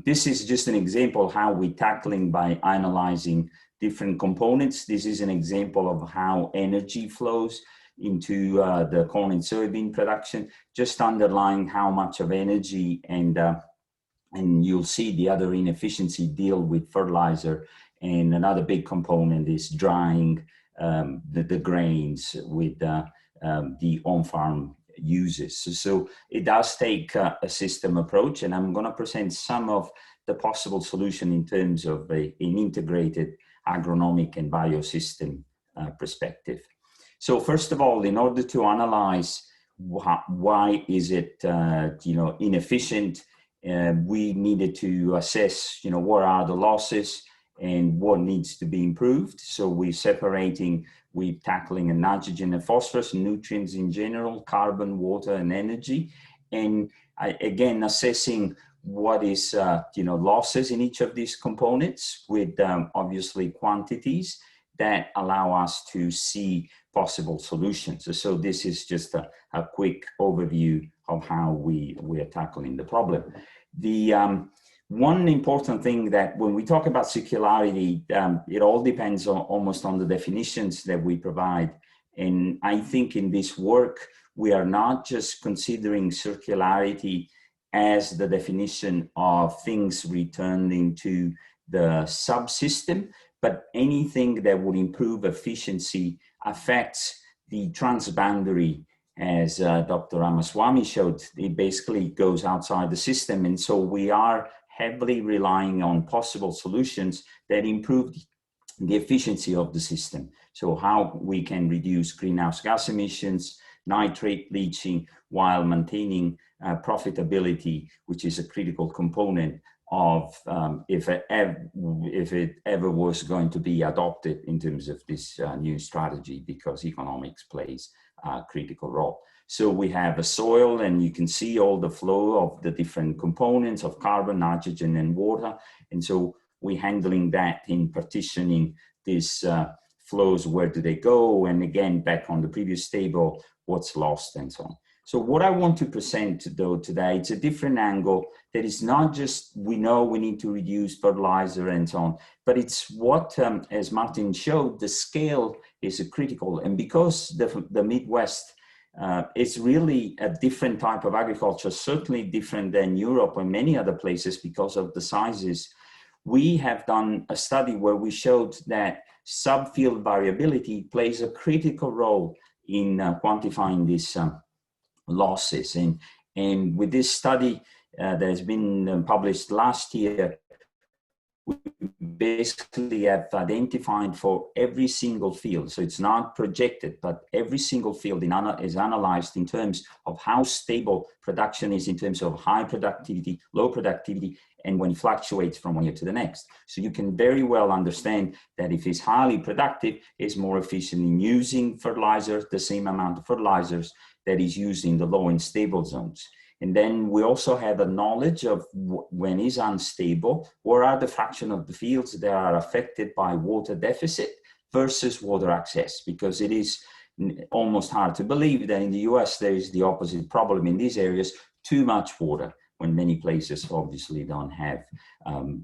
This is just an example of how we're tackling by analyzing different components. This is an example of how energy flows into the corn and soybean production, just underlying how much of energy, and you'll see the other inefficiency deal with fertilizer. And another big component is drying the grains with the on-farm uses. So it does take a system approach, and I'm going to present some of the possible solution in terms of an integrated agronomic and biosystem perspective. So first of all, in order to analyze why is it inefficient, we needed to assess what are the losses and what needs to be improved. So we're tackling nitrogen and phosphorus, nutrients in general, carbon, water, and energy, and again assessing what is losses in each of these components with obviously quantities that allow us to see possible solutions. So this is just a quick overview of how we are tackling the problem. The one important thing that when we talk about circularity, it all depends almost on the definitions that we provide. And I think in this work, we are not just considering circularity as the definition of things returning to the subsystem, but anything that would improve efficiency affects the transboundary, as Dr. Ramaswamy showed. It basically goes outside the system. And so we are heavily relying on possible solutions that improve the efficiency of the system. So how we can reduce greenhouse gas emissions, nitrate leaching, while maintaining profitability, which is a critical component of if it ever was going to be adopted in terms of this new strategy, because economics plays a critical role. So we have a soil, and you can see all the flow of the different components of carbon, nitrogen, and water. And so we're handling that in partitioning these flows, where do they go? And again, back on the previous table, what's lost and so on. So what I want to present though today, it's a different angle that is not just, we know we need to reduce fertilizer and so on, but it's what, as Martin showed, the scale is critical. And because the Midwest is really a different type of agriculture, certainly different than Europe and many other places because of the sizes, we have done a study where we showed that subfield variability plays a critical role in quantifying these losses. And with this study that has been published last year, we basically have identified for every single field. So it's not projected, but every single field is analyzed in terms of how stable production is in terms of high productivity, low productivity, and when it fluctuates from one year to the next. So you can very well understand that if it's highly productive, it's more efficient in using fertilizers, the same amount of fertilizers that is used in the low and stable zones. And then we also have a knowledge of when it's unstable, what are the fraction of the fields that are affected by water deficit versus water access, because it is almost hard to believe that in the US there is the opposite problem in these areas, too much water, when many places obviously don't have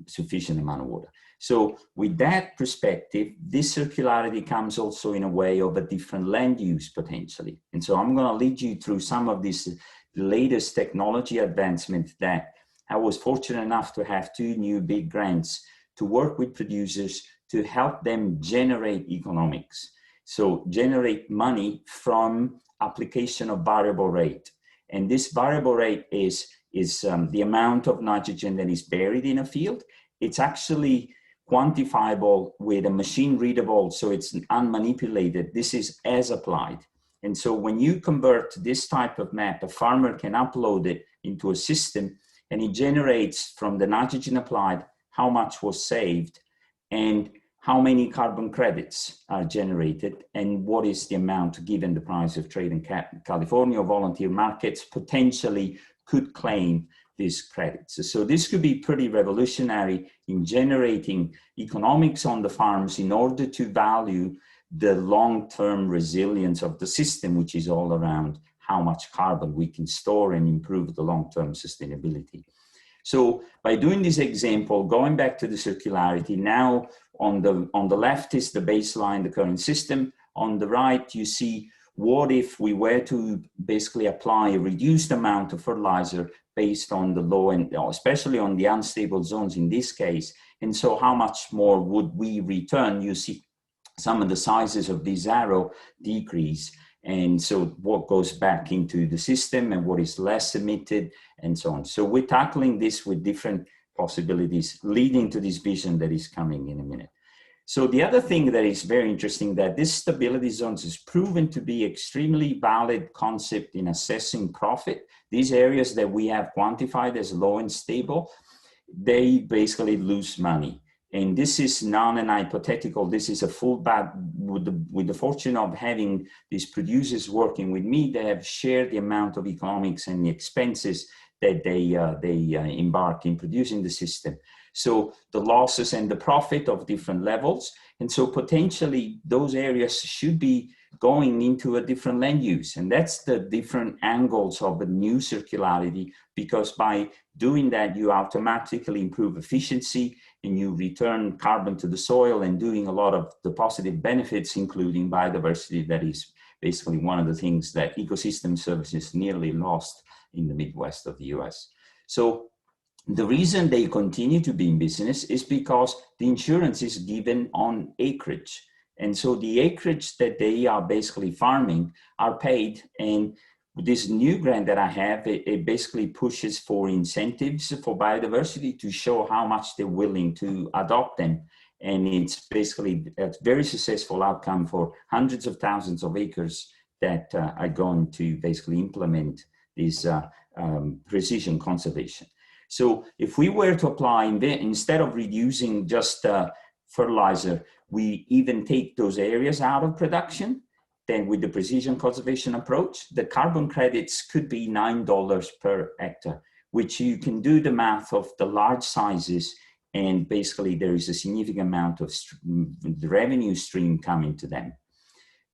sufficient amount of water. So with that perspective, this circularity comes also in a way of a different land use potentially. And so I'm going to lead you through some of this latest technology advancement that I was fortunate enough to have 2 new big grants to work with producers to help them generate economics. So generate money from application of variable rate. And this variable rate is the amount of nitrogen that is buried in a field. It's actually quantifiable with a machine readable, so it's unmanipulated. This is as applied. And so when you convert this type of map, a farmer can upload it into a system, and it generates from the nitrogen applied how much was saved and how many carbon credits are generated and what is the amount given the price of trade in California. Volunteer markets potentially could claim these credits. So this could be pretty revolutionary in generating economics on the farms in order to value the long-term resilience of the system, which is all around how much carbon we can store and improve the long-term sustainability. So by doing this example, going back to the circularity, now on the left is the baseline, the current system. On the right, you see what if we were to basically apply a reduced amount of fertilizer based on the low and especially on the unstable zones in this case. And so how much more would we return? You see some of the sizes of this arrow decrease. And so what goes back into the system and what is less emitted and so on. So we're tackling this with different possibilities leading to this vision that is coming in a minute. So the other thing that is very interesting, that this stability zones is proven to be extremely valid concept in assessing profit. These areas that we have quantified as low and stable, they basically lose money. And this is not an hypothetical, this is a full back with the fortune of having these producers working with me. They have shared the amount of economics and the expenses that they embark in producing the system. So the losses and the profit of different levels. And so potentially those areas should be going into a different land use. And that's the different angles of a new circularity, because by doing that, you automatically improve efficiency and you return carbon to the soil and doing a lot of the positive benefits, including biodiversity. That is basically one of the things that ecosystem services nearly lost in the Midwest of the US. So the reason they continue to be in business is because the insurance is given on acreage. And so the acreage that they are basically farming are paid. And this new grant that I have, it basically pushes for incentives for biodiversity to show how much they're willing to adopt them. And it's basically a very successful outcome for hundreds of thousands of acres that are going to basically implement this precision conservation. So if we were to apply, instead of reducing just fertilizer, we even take those areas out of production, then with the precision conservation approach, the carbon credits could be $9 per hectare, which you can do the math of the large sizes, and basically there is a significant amount of the revenue stream coming to them.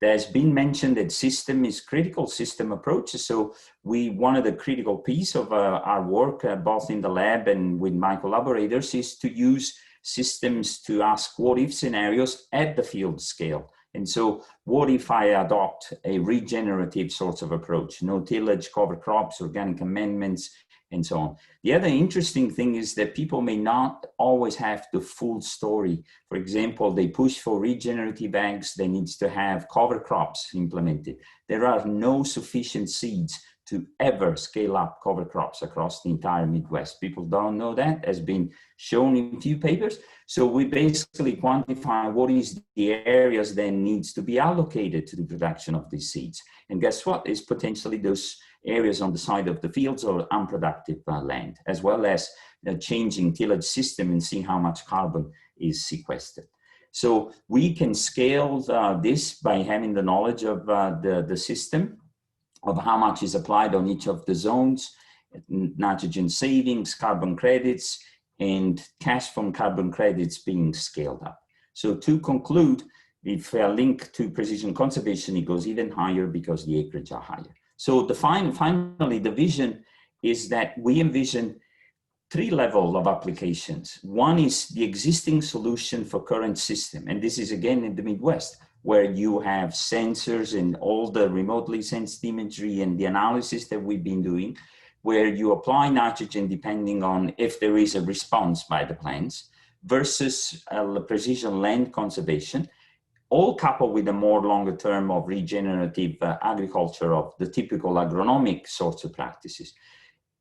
There's been mentioned that system is critical, system approaches. So one of the critical piece of our work, both in the lab and with my collaborators, is to use systems to ask what if scenarios at the field scale. And so what if I adopt a regenerative sorts of approach, no tillage, cover crops, organic amendments, and so on. The other interesting thing is that people may not always have the full story. For example, they push for regenerative ag, they need to have cover crops implemented. There are no sufficient seeds to ever scale up cover crops across the entire Midwest. People don't know that, has been shown in a few papers. So we basically quantify what is the areas that needs to be allocated to the production of these seeds. And guess what? It's potentially those areas on the side of the fields or unproductive land, as well as changing tillage system and seeing how much carbon is sequestered. So we can scale this by having the knowledge of the system, of how much is applied on each of the zones, nitrogen savings, carbon credits, and cash from carbon credits being scaled up. So to conclude, if I link to precision conservation, it goes even higher because the acreage are higher. So finally, the vision is that we envision 3 levels of applications. One is the existing solution for current system. And this is again in the Midwest, where you have sensors and all the remotely sensed imagery and the analysis that we've been doing, where you apply nitrogen depending on if there is a response by the plants. versus precision land conservation, all coupled with a more longer term of regenerative agriculture of the typical agronomic sorts of practices.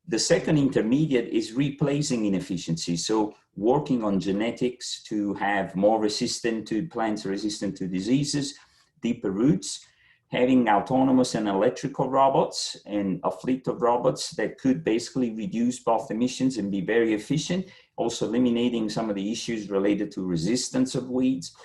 The second intermediate is replacing inefficiency. So working on genetics to have more resistant to plants, resistant to diseases, deeper roots, having autonomous and electrical robots and a fleet of robots that could basically reduce both emissions and be very efficient, also eliminating some of the issues related to resistance of weeds,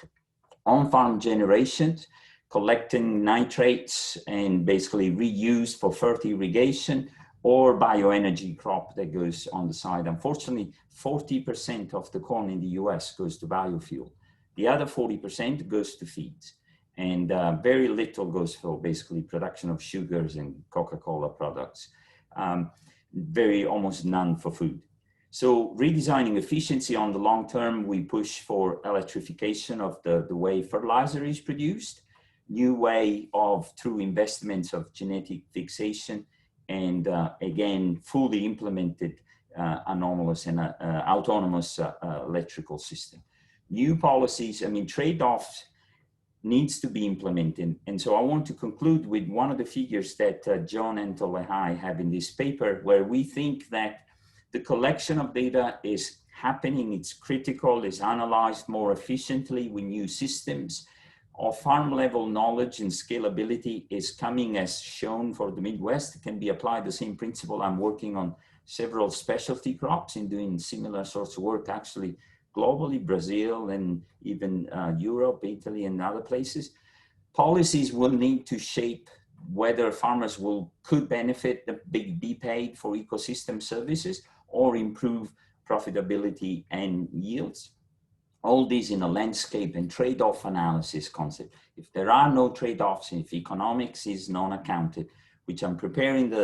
on-farm generations, collecting nitrates and basically reused for fertirrigation, or bioenergy crop that goes on the side. Unfortunately, 40% of the corn in the US goes to biofuel. The other 40% goes to feeds. And very little goes for basically production of sugars and Coca-Cola products. Almost none for food. So redesigning efficiency on the long term, we push for electrification of the way fertilizer is produced, new way of through investments of genetic fixation, and again, fully implemented anomalous and autonomous electrical system. New policies, I mean, trade-offs needs to be implemented. And so I want to conclude with one of the figures that John and Tolehai have in this paper, where we think that the collection of data is happening, it's critical, is analyzed more efficiently with new systems. Our farm level knowledge and scalability is coming as shown for the Midwest. It can be applied the same principle. I'm working on several specialty crops and doing similar sorts of work actually globally, Brazil and even Europe, Italy and other places. Policies will need to shape whether farmers could benefit, be paid for ecosystem services or improve profitability and yields. All these in a landscape and trade-off analysis concept. If there are no trade-offs, if economics is non-accounted, which I'm preparing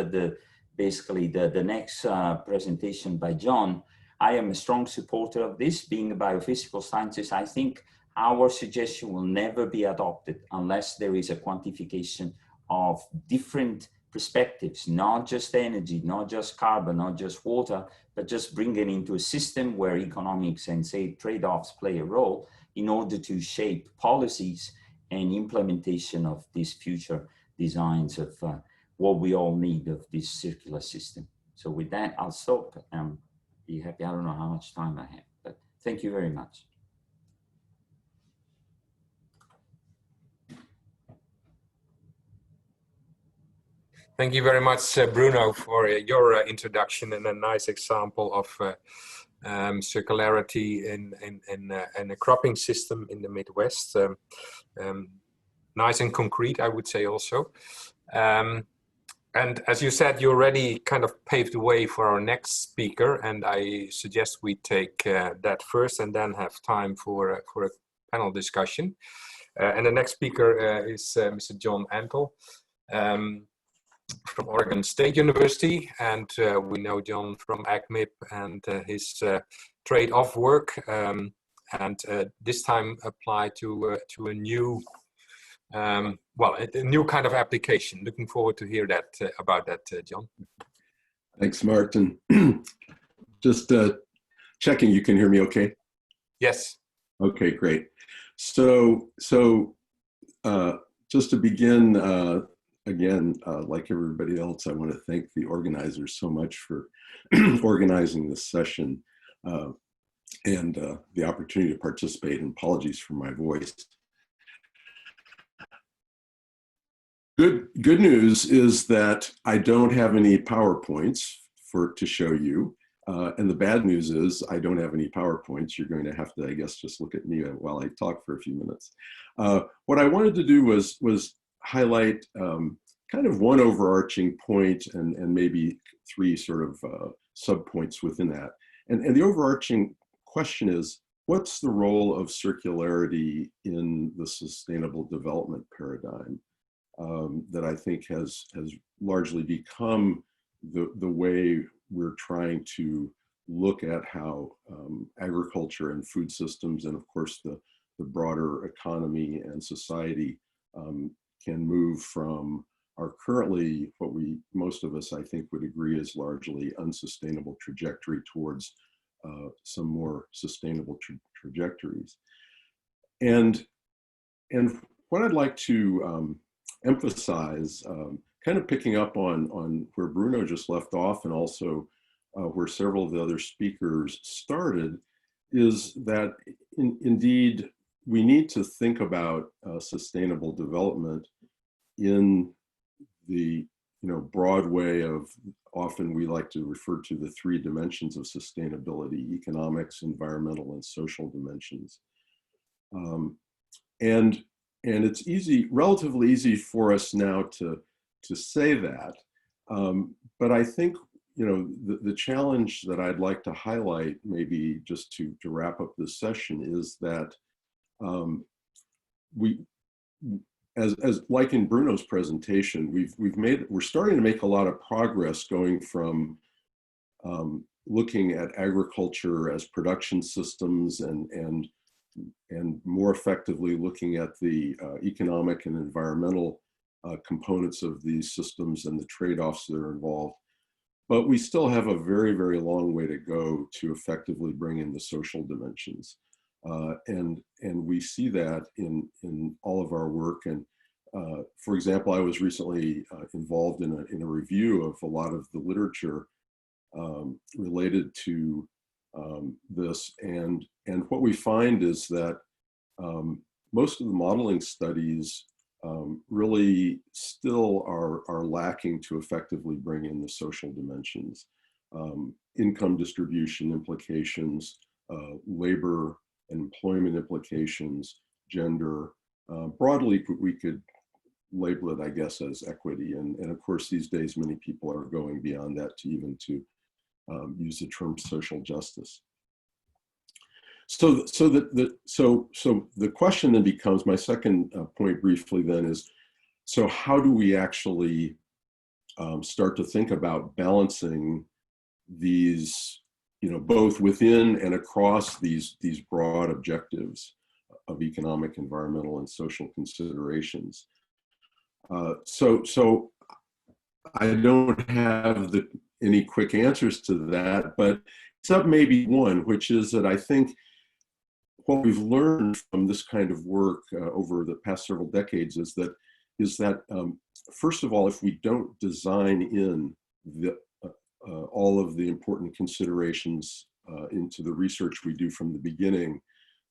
basically the next presentation by John, I am a strong supporter of this. Being a biophysical scientist, I think our suggestion will never be adopted unless there is a quantification of different perspectives, not just energy, not just carbon, not just water, but just bring it into a system where economics and say trade-offs play a role in order to shape policies and implementation of these future designs of what we all need of this circular system. So with that, I'll stop and be happy. I don't know how much time I have, but thank you very much. Thank you very much, Bruno, for your introduction and a nice example of circularity in a cropping system in the Midwest. Nice and concrete, I would say also. And as you said, you already kind of paved the way for our next speaker, and I suggest we take that first and then have time for a panel discussion. And the next speaker is Mr. John Antle. From Oregon State University, and we know John from AgMIP and his trade-off work, and this time applied to a new, a new kind of application. Looking forward to hear that about that, John. Thanks, Martin. Just checking, you can hear me okay? Yes. Okay, great. So just to begin. Again, like everybody else, I want to thank the organizers so much for organizing this session and the opportunity to participate, and apologies for my voice. Good news is that I don't have any PowerPoints to show you. And the bad news is I don't have any PowerPoints. You're going to have to, I guess, just look at me while I talk for a few minutes. What I wanted to do was highlight kind of one overarching point and maybe three sort of subpoints within that. And the overarching question is, what's the role of circularity in the sustainable development paradigm that I think has largely become the way we're trying to look at how agriculture and food systems, and of course the broader economy and society can move from our currently, most of us I think would agree is largely unsustainable trajectory towards some more sustainable trajectories. And what I'd like to emphasize, kind of picking up on where Bruno just left off, and also where several of the other speakers started, is that indeed we need to think about sustainable development in the broad way of, often we like to refer to the 3 dimensions of sustainability: economics, environmental, and social dimensions. And it's easy, relatively easy for us now to say that. But I think, the challenge that I'd like to highlight, maybe just to wrap up this session, is that as like in Bruno's presentation, we're starting to make a lot of progress going from looking at agriculture as production systems and more effectively looking at the economic and environmental components of these systems and the trade-offs that are involved. But we still have a very, very long way to go to effectively bring in the social dimensions. And we see that in all of our work. And for example, I was recently involved in a review of a lot of the literature related to this. And what we find is that most of the modeling studies really still are lacking to effectively bring in the social dimensions, income distribution implications, labor and employment implications, gender. Broadly, we could label it, I guess, as equity. And of course, these days, many people are going beyond that to even to use the term social justice. So the question then becomes, my second point briefly then is, so how do we actually start to think about balancing these, both within and across these broad objectives of economic, environmental, and social considerations? So I don't have any quick answers to that, but except maybe one, which is that I think what we've learned from this kind of work over the past several decades is that first of all, if we don't design in all of the important considerations into the research we do from the beginning,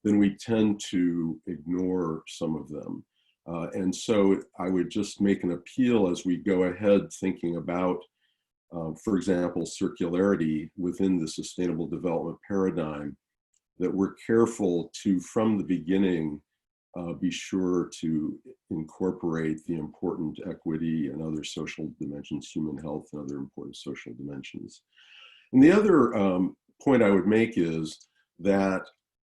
then we tend to ignore some of them. And so I would just make an appeal as we go ahead thinking about, for example, circularity within the sustainable development paradigm, that we're careful to, from the beginning, be sure to incorporate the important equity and other social dimensions, human health and other important social dimensions. And the other point I would make is that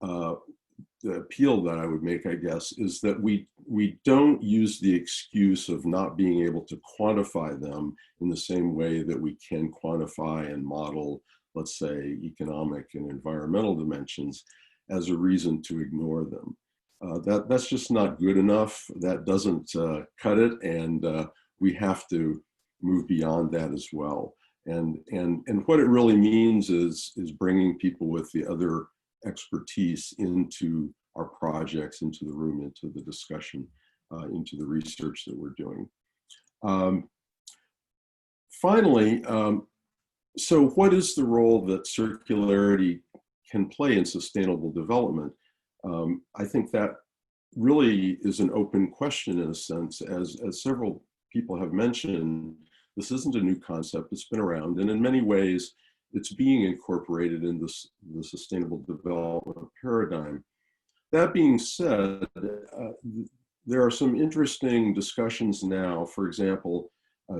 the appeal that I would make, I guess, is that we don't use the excuse of not being able to quantify them in the same way that we can quantify and model, let's say, economic and environmental dimensions as a reason to ignore them. That's just not good enough. That doesn't cut it, and we have to move beyond that as well. And what it really means is bringing people with the other expertise into our projects, into the room, into the discussion, into the research that we're doing. Finally, so what is the role that circularity can play in sustainable development? I think that really is an open question in a sense. As several people have mentioned, this isn't a new concept, it's been around, and in many ways, it's being incorporated in the sustainable development paradigm. That being said, there are some interesting discussions now. For example,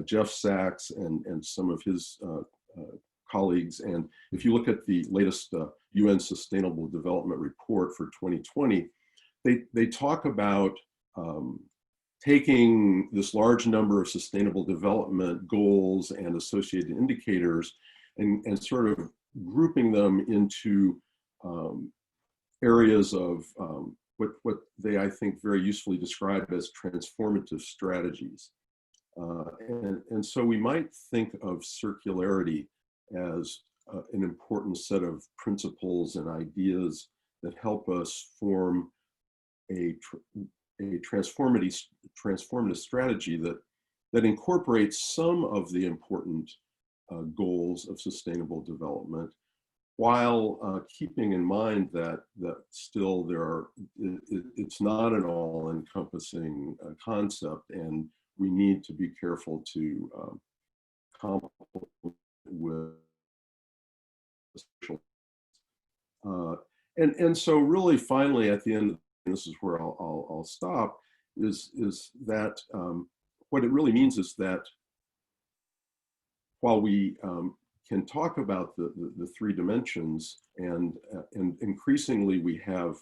Jeff Sachs and some of his colleagues, and if you look at the latest UN Sustainable Development Report for 2020, they talk about taking this large number of sustainable development goals and associated indicators and sort of grouping them into areas of what they, I think, very usefully describe as transformative strategies. And so we might think of circularity as an important set of principles and ideas that help us form a transformative strategy that incorporates some of the important goals of sustainable development, while keeping in mind that still it's not an all-encompassing concept, and we need to be careful to complement with social. And so really finally at the end, and this is where I'll stop, is that what it really means is that while we can talk about the three dimensions, and increasingly we have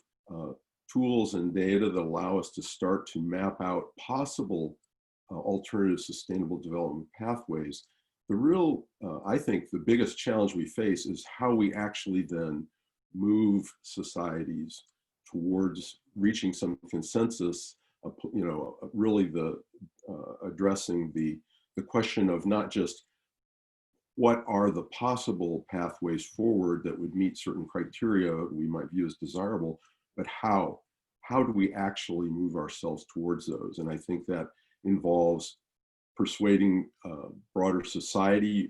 tools and data that allow us to start to map out possible alternative sustainable development pathways, the real, I think the biggest challenge we face is how we actually then move societies towards reaching some consensus, really addressing the question of not just what are the possible pathways forward that would meet certain criteria we might view as desirable, but how do we actually move ourselves towards those? And I think that involves persuading broader society,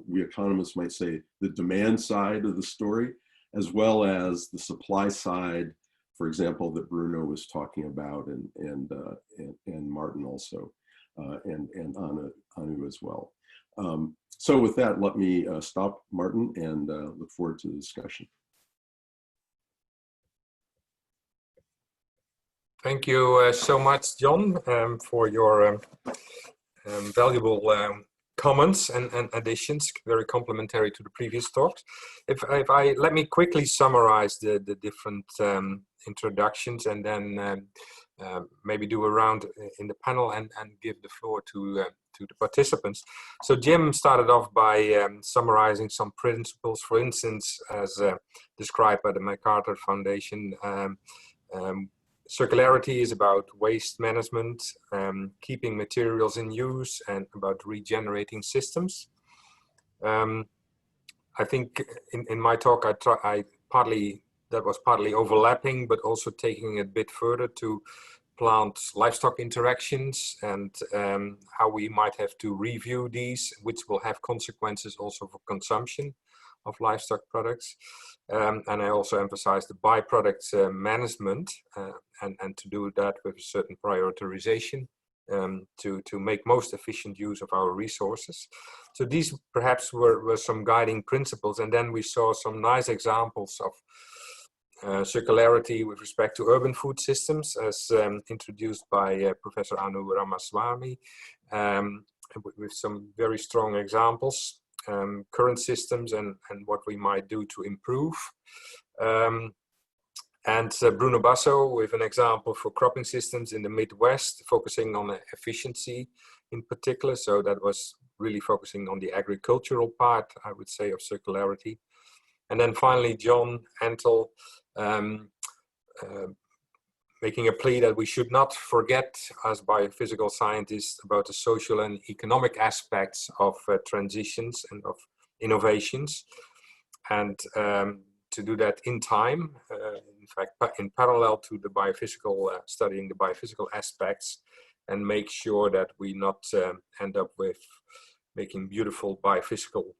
we economists might say the demand side of the story, as well as the supply side, for example, that Bruno was talking about, and Martin also, and Anu as well. So with that, let me stop, Martin, and look forward to the discussion. Thank you so much, John, for your valuable comments and additions, very complementary to the previous talks. Let me quickly summarize the different introductions, and then maybe do a round in the panel and give the floor to the participants. So Jim started off by summarizing some principles, for instance, as described by the MacArthur Foundation. Circularity is about waste management, keeping materials in use, and about regenerating systems. I think in my talk, that was partly overlapping, but also taking it a bit further to plant-livestock interactions, and how we might have to review these, which will have consequences also for consumption of livestock products. And I also emphasized the byproduct management, and to do that with a certain prioritization to make most efficient use of our resources. So these perhaps were some guiding principles, and then we saw some nice examples of circularity with respect to urban food systems, as introduced by Professor Anu Ramaswamy, with some very strong examples, current systems, and what we might do to improve. And Bruno Basso with an example for cropping systems in the Midwest, focusing on efficiency in particular. So that was really focusing on the agricultural part, I would say, of circularity. And then finally, John Antle, making a plea that we should not forget, as biophysical scientists, about the social and economic aspects of transitions and of innovations, and to do that in time, in fact, in parallel to the biophysical, studying the biophysical aspects, and make sure that we not end up with making beautiful biophysical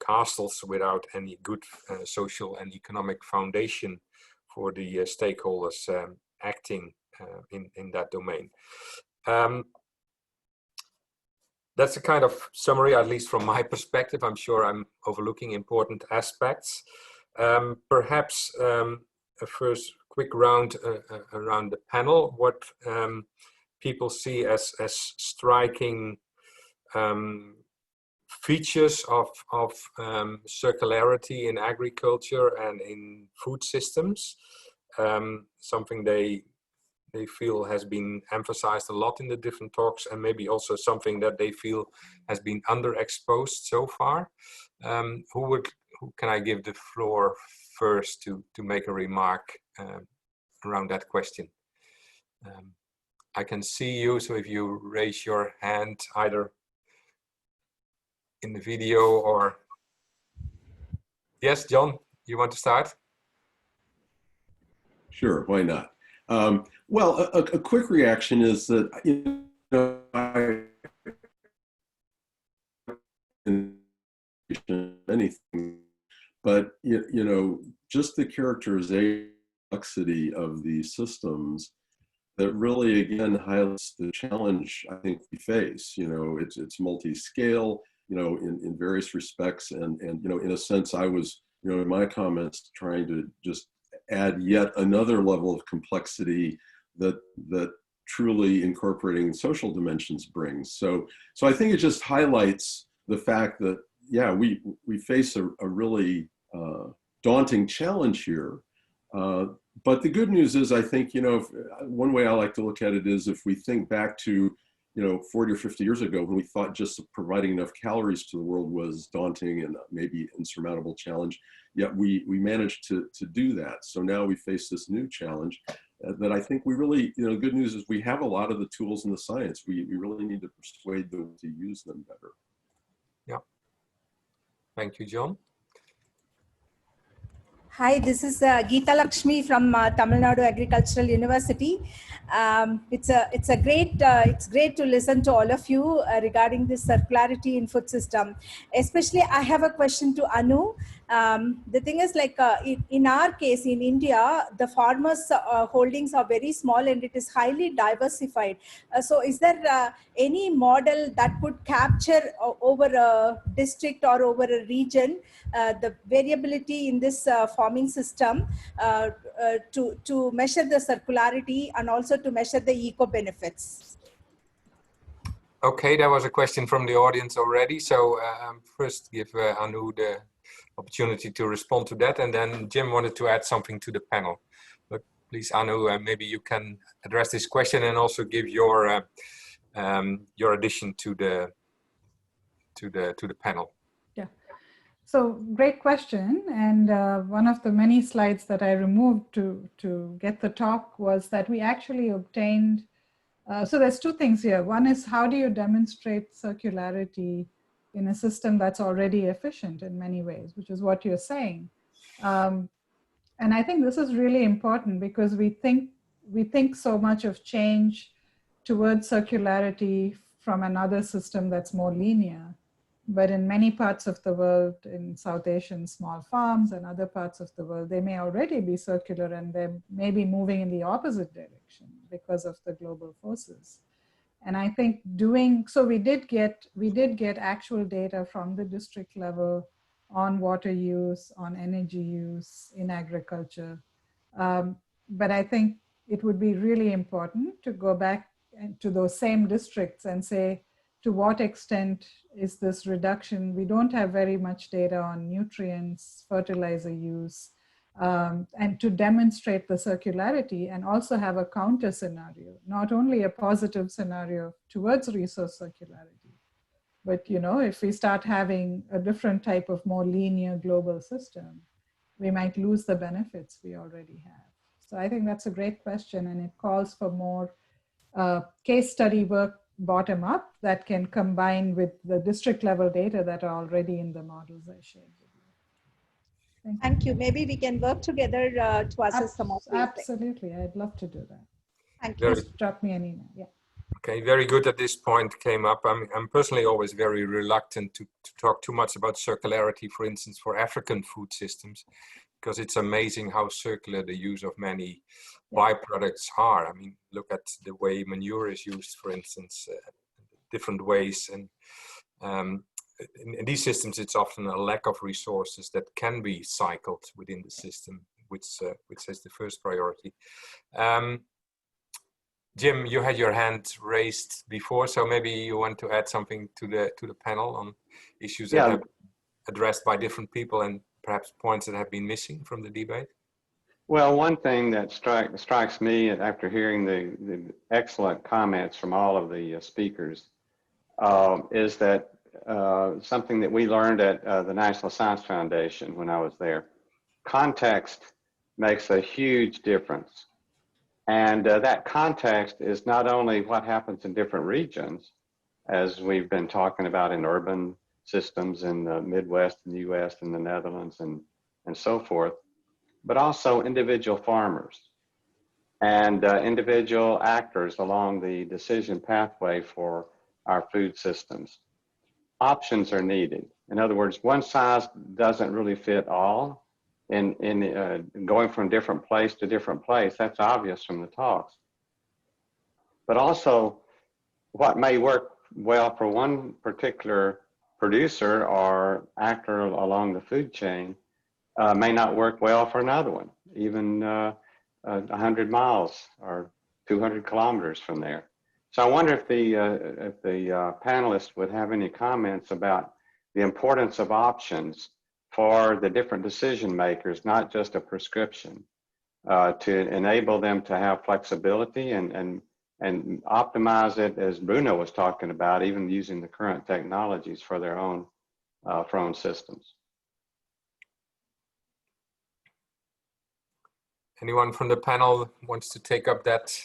castles without any good social and economic foundation for the stakeholders acting in that domain. That's a kind of summary, at least from my perspective. I'm sure I'm overlooking important aspects. Perhaps a first quick round around the panel, what people see as striking features of circularity in agriculture and in food systems, something they feel has been emphasized a lot in the different talks, and maybe also something that they feel has been underexposed so far. Who can I give the floor first to make a remark around that question? I can see you, so if you raise your hand either in the video or... Yes, John, you want to start? Sure, why not? Well, a quick reaction is that, you know, anything, but you know, just the characterization complexity of these systems that really again highlights the challenge I think we face. You know, it's multi-scale, you know, in various respects, and you know, in a sense, I was, you know, in my comments trying to just add yet another level of complexity that truly incorporating social dimensions brings. So I think it just highlights the fact that, yeah, we face a really daunting challenge here. But the good news is, I think, you know, one way I like to look at it is if we think back to, you know, 40 or 50 years ago, when we thought just providing enough calories to the world was daunting and maybe insurmountable challenge, yet we managed to do that. So now we face this new challenge that I think we really, you know, good news is we have a lot of the tools and the science. We really need to persuade them to use them better. Yeah. Thank you, John. Hi, this is Geeta Lakshmi from Tamil Nadu Agricultural University. It's great to listen to all of you regarding this circularity in food system. Especially, I have a question to Anu. The thing is, like in our case in India, the farmers' holdings are very small and it is highly diversified. So, is there any model that could capture over a district or over a region the variability in this farming system to measure the circularity and also to measure the eco benefits? Okay, there was a question from the audience already. So first give Anu the opportunity to respond to that, and then Jim wanted to add something to the panel. But please, Anu, maybe you can address this question and also give your addition to the panel. Yeah. So great question. And one of the many slides that I removed to get the talk was that we actually obtained, so there's two things here. One is, how do you demonstrate circularity in a system that's already efficient in many ways, which is what you're saying. And I think this is really important because we think so much of change towards circularity from another system that's more linear. But in many parts of the world, in South Asian small farms and other parts of the world, they may already be circular and they may be moving in the opposite direction because of the global forces. And I think so we did get actual data from the district level on water use, on energy use in agriculture. But I think it would be really important to go back to those same districts and say, to what extent is this reduction? We don't have very much data on nutrients, fertilizer use, and to demonstrate the circularity and also have a counter scenario, not only a positive scenario towards resource circularity, but you know, if we start having a different type of more linear global system, we might lose the benefits we already have. So I think that's a great question, and it calls for more case study work bottom up that can combine with the district level data that are already in the models I shared with you. Thank you. Maybe we can work together to assess some of these. Absolutely, I'd love to do that. Thank you. Just drop me an email. Yeah. Okay, very good that this point came up. I'm personally always very reluctant to talk too much about circularity, for instance, for African food systems, because it's amazing how circular the use of many byproducts are. I mean, look at the way manure is used, for instance, different ways. And in these systems, it's often a lack of resources that can be cycled within the system, which is the first priority. Jim, you had your hand raised before, so maybe you want to add something to the panel on issues that have been addressed by different people and perhaps points that have been missing from the debate. Well, one thing that strikes me after hearing the excellent comments from all of the speakers is that something that we learned at the National Science Foundation when I was there. Context makes a huge difference. And that context is not only what happens in different regions, as we've been talking about in urban systems in the Midwest and the US and the Netherlands and so forth, but also individual farmers and individual actors along the decision pathway for our food systems. Options are needed. In other words, one size doesn't really fit all. In going from different place to different place, that's obvious from the talks. But also, what may work well for one particular producer or actor along the food chain may not work well for another one, even 100 miles or 200 kilometers from there. So I wonder if the panelists would have any comments about the importance of options for the different decision makers, not just a prescription, to enable them to have flexibility and optimize it, as Bruno was talking about, even using the current technologies for their own systems. Anyone from the panel wants to take up that?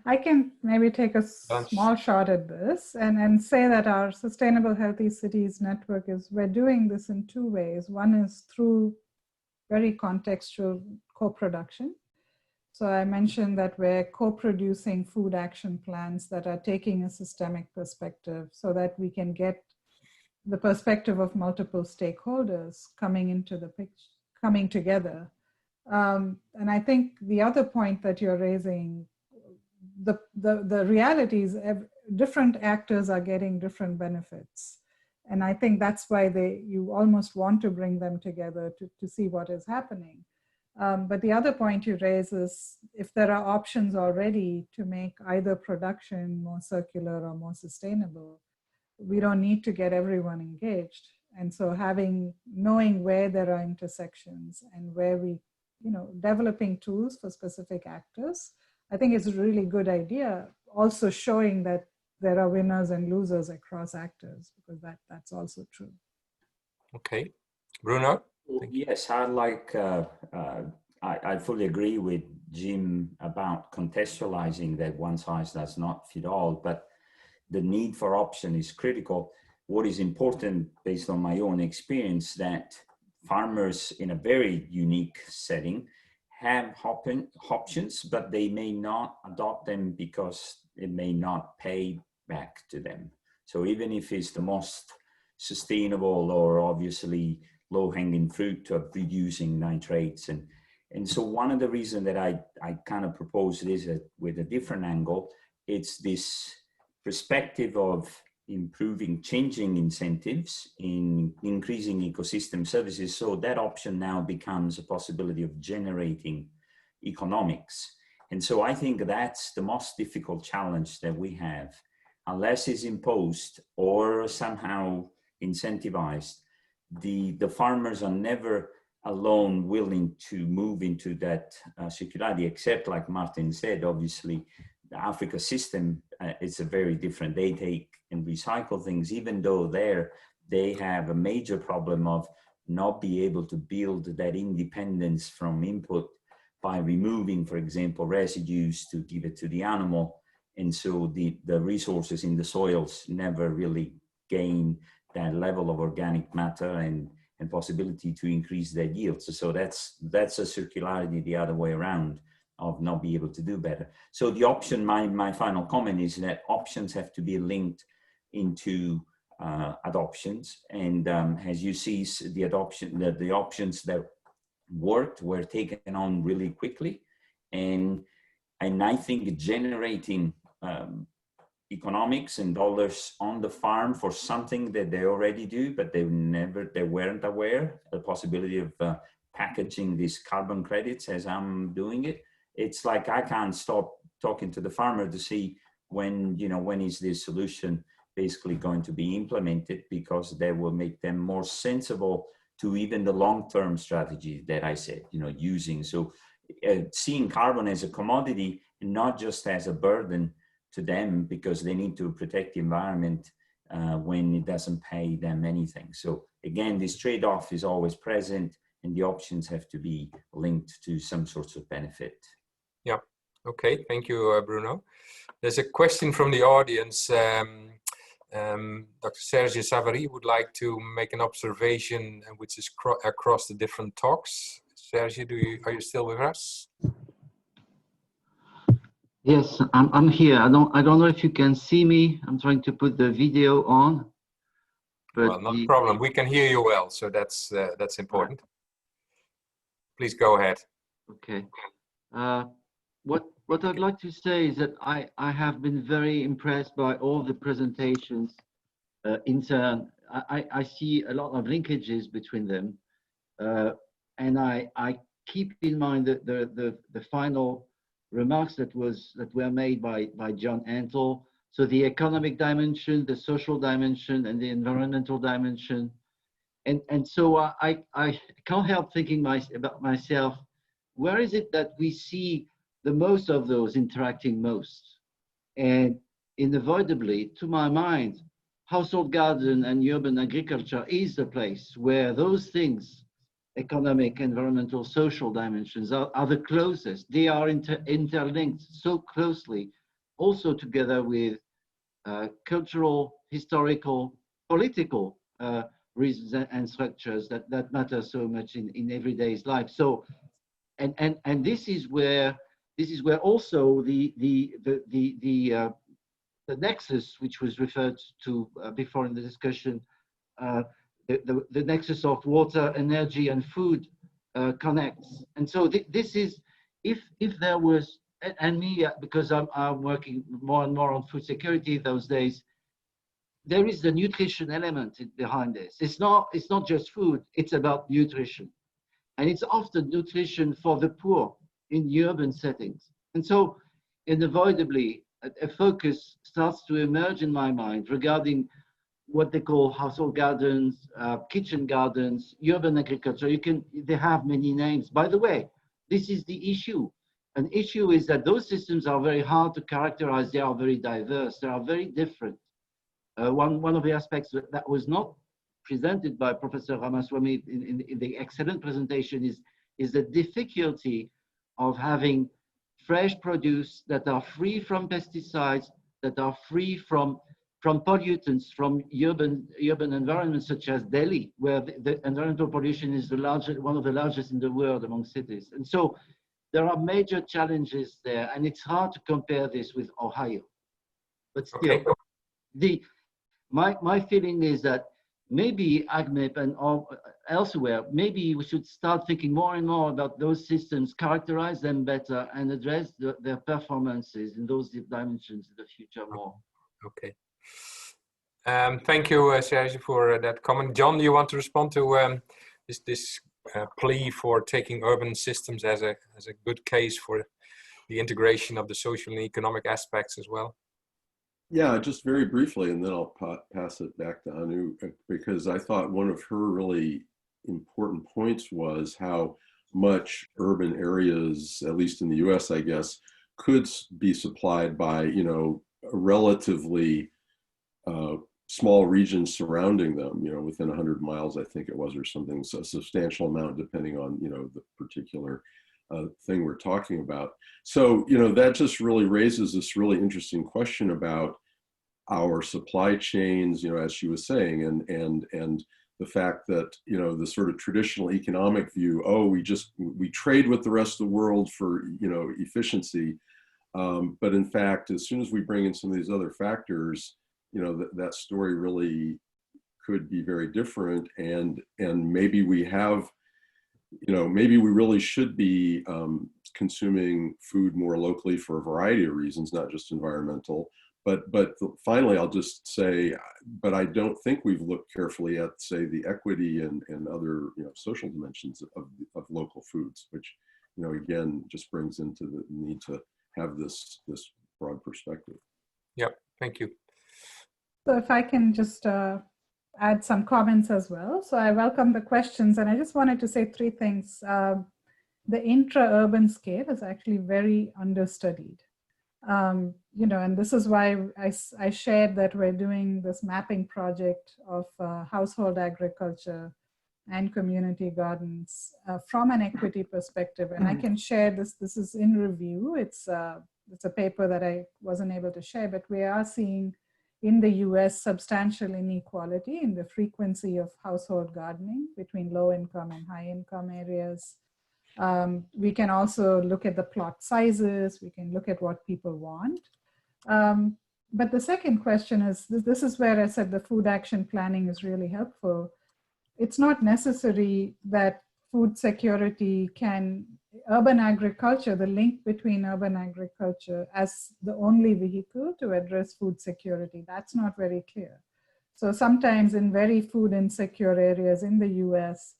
I can maybe take a small shot at this and say that our Sustainable Healthy Cities network we're doing this in two ways. One is through very contextual co-production. So I mentioned that we're co-producing food action plans that are taking a systemic perspective so that we can get the perspective of multiple stakeholders coming into the picture, coming together. And I think the other point that you're raising, the reality is different actors are getting different benefits. And I think that's why you almost want to bring them together to see what is happening. But the other point you raise is if there are options already to make either production more circular or more sustainable, we don't need to get everyone engaged. And so knowing where there are intersections and where developing tools for specific actors, I think it's a really good idea. Also showing that there are winners and losers across actors, because that's also true. Okay, Bruno? Yes, I fully agree with Jim about contextualizing that one size does not fit all, but the need for option is critical. What is important, based on my own experience, that farmers in a very unique setting have options, but they may not adopt them because it may not pay back to them. So even if it's the most sustainable or obviously low-hanging fruit of reducing nitrates. And so one of the reasons that I kind of propose this with a different angle, it's this perspective of changing incentives in increasing ecosystem services. So that option now becomes a possibility of generating economics. And so I think that's the most difficult challenge that we have. Unless it's imposed or somehow incentivized, the farmers are never alone willing to move into that circularity, except like Martin said, obviously, the Africa system is a very different. They take and recycle things, even though they have a major problem of not be able to build that independence from input by removing, for example, residues to give it to the animal. And so the resources in the soils never really gain that level of organic matter and possibility to increase their yields. So that's a circularity the other way around, of not be able to do better. So the option, my final comment is that options have to be linked into adoptions. And as you see, the options that worked were taken on really quickly. And I think generating economics and dollars on the farm for something that they already do, but they weren't aware the possibility of packaging these carbon credits as I'm doing it. It's like I can't stop talking to the farmer to see when is this solution basically going to be implemented, because they will make them more sensible to even the long-term strategy that I said, using. So seeing carbon as a commodity and not just as a burden to them, because they need to protect the environment when it doesn't pay them anything. So again, this trade-off is always present, and the options have to be linked to some sorts of benefit. Yeah, okay, thank you, Bruno. There's a question from the audience. Dr. Serge Savary would like to make an observation which is across the different talks. Serge, are you still with us? Yes, I'm here. I don't know if you can see me. I'm trying to put the video on. But well, not a problem. We can hear you well, so that's important. Please go ahead. Okay. What I'd like to say is that I have been very impressed by all the presentations. In turn, I see a lot of linkages between them, and I keep in mind that the final remarks that were made by John Antle. So the economic dimension, the social dimension, and the environmental dimension, and so I can't help thinking about myself. Where is it that we see the most of those interacting most? And unavoidably, to my mind, household garden and urban agriculture is the place where those things, economic, environmental, social dimensions, are the closest. They are interlinked so closely, also together with cultural, historical, political reasons and structures that matter so much in everyday's life. So, and this is where also the nexus, which was referred to before in the discussion, the nexus of water, energy, and food connects. And so this is, if there was, and me, because I'm working more and more on food security those days, there is the nutrition element behind this. It's not just food, it's about nutrition. And it's often nutrition for the poor in urban settings. And so unavoidably, a focus starts to emerge in my mind regarding what they call household gardens, kitchen gardens, urban agriculture. They have many names. By the way, this is the issue. An issue is that those systems are very hard to characterize. They are very diverse. They are very different. One of the aspects that was not presented by Professor Ramaswamy in the excellent presentation is the difficulty of having fresh produce that are free from pesticides, that are free from pollutants from urban environments such as Delhi, where the environmental pollution is one of the largest in the world among cities. And so there are major challenges there, and it's hard to compare this with Ohio. But still, okay. My feeling is that maybe AgMIP and elsewhere, maybe we should start thinking more and more about those systems, characterize them better, and address their performances in those dimensions in the future more. Okay. Thank you, Serge, for that comment. John, do you want to respond to this plea for taking urban systems as a good case for the integration of the social and economic aspects as well? Yeah, just very briefly, and then I'll pass it back to Anu, because I thought one of her really important points was how much urban areas, at least in the US, I guess, could be supplied by, a relatively small regions surrounding them, within 100 miles, I think it was, or something, so a substantial amount depending on, the particular thing we're talking about. So, that just really raises this really interesting question about our supply chains, as she was saying, and the fact that, the sort of traditional economic view, we trade with the rest of the world for, efficiency. But in fact, as soon as we bring in some of these other factors, that story really could be very different. And maybe we have, maybe we really should be consuming food more locally for a variety of reasons, not just environmental. But finally, I'll just say, but I don't think we've looked carefully at, say, the equity and other, social dimensions of local foods, which, again, just brings into the need to have this broad perspective. Yep, thank you. So if I can just add some comments as well. So I welcome the questions, and I just wanted to say three things. The intra-urban scale is actually very understudied. And this is why I shared that we're doing this mapping project of household agriculture and community gardens from an equity perspective. And I can share this. This is in review. It's a paper that I wasn't able to share, but we are seeing in the US, substantial inequality in the frequency of household gardening between low income and high income areas. We can also look at the plot sizes. We can look at what people want. But the second question is, this is where I said the food action planning is really helpful. It's not necessary that food security urban agriculture, the link between urban agriculture as the only vehicle to address food security, that's not very clear. So sometimes in very food insecure areas in the US,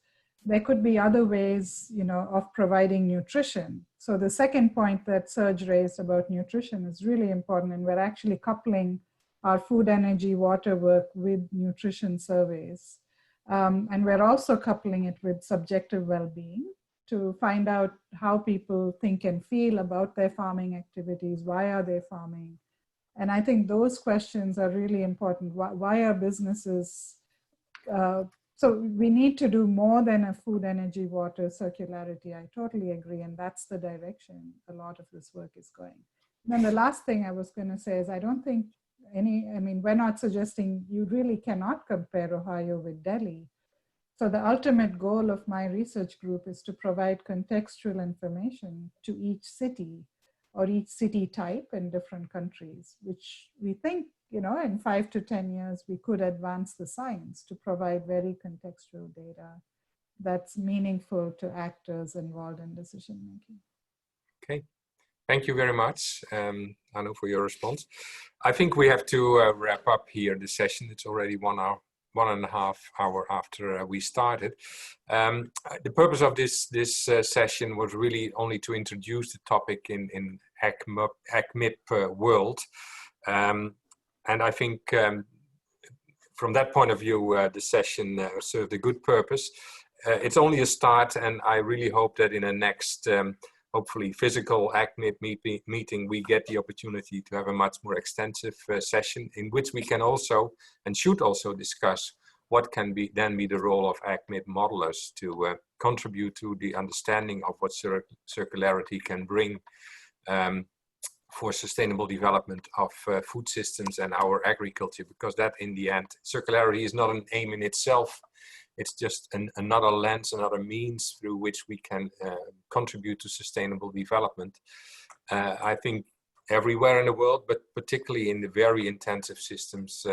there could be other ways, of providing nutrition. So the second point that Serge raised about nutrition is really important, and we're actually coupling our food, energy, water work with nutrition surveys. And we're also coupling it with subjective well-being to find out how people think and feel about their farming activities. Why are they farming? And I think those questions are really important. Why are businesses, so we need to do more than a food, energy, water circularity. I totally agree. And that's the direction a lot of this work is going. And then the last thing I was going to say is I don't think we're not suggesting you really cannot compare Ohio with Delhi. So the ultimate goal of my research group is to provide contextual information to each city or each city type in different countries, which we think, in 5 to 10 years, we could advance the science to provide very contextual data that's meaningful to actors involved in decision making. Okay. Thank you very much, Anu, for your response. I think we have to wrap up here the session. It's already 1.5 hours after we started. The purpose of this session was really only to introduce the topic in AgMIP world. And I think from that point of view, the session served a good purpose. It's only a start, and I really hope that in the next hopefully physical AgMIP meeting, we get the opportunity to have a much more extensive session in which we can also and should also discuss what can then be the role of AgMIP modelers to contribute to the understanding of what circularity can bring for sustainable development of food systems and our agriculture, because that in the end, circularity is not an aim in itself. It's just another lens, another means through which we can contribute to sustainable development. I think everywhere in the world, but particularly in the very intensive systems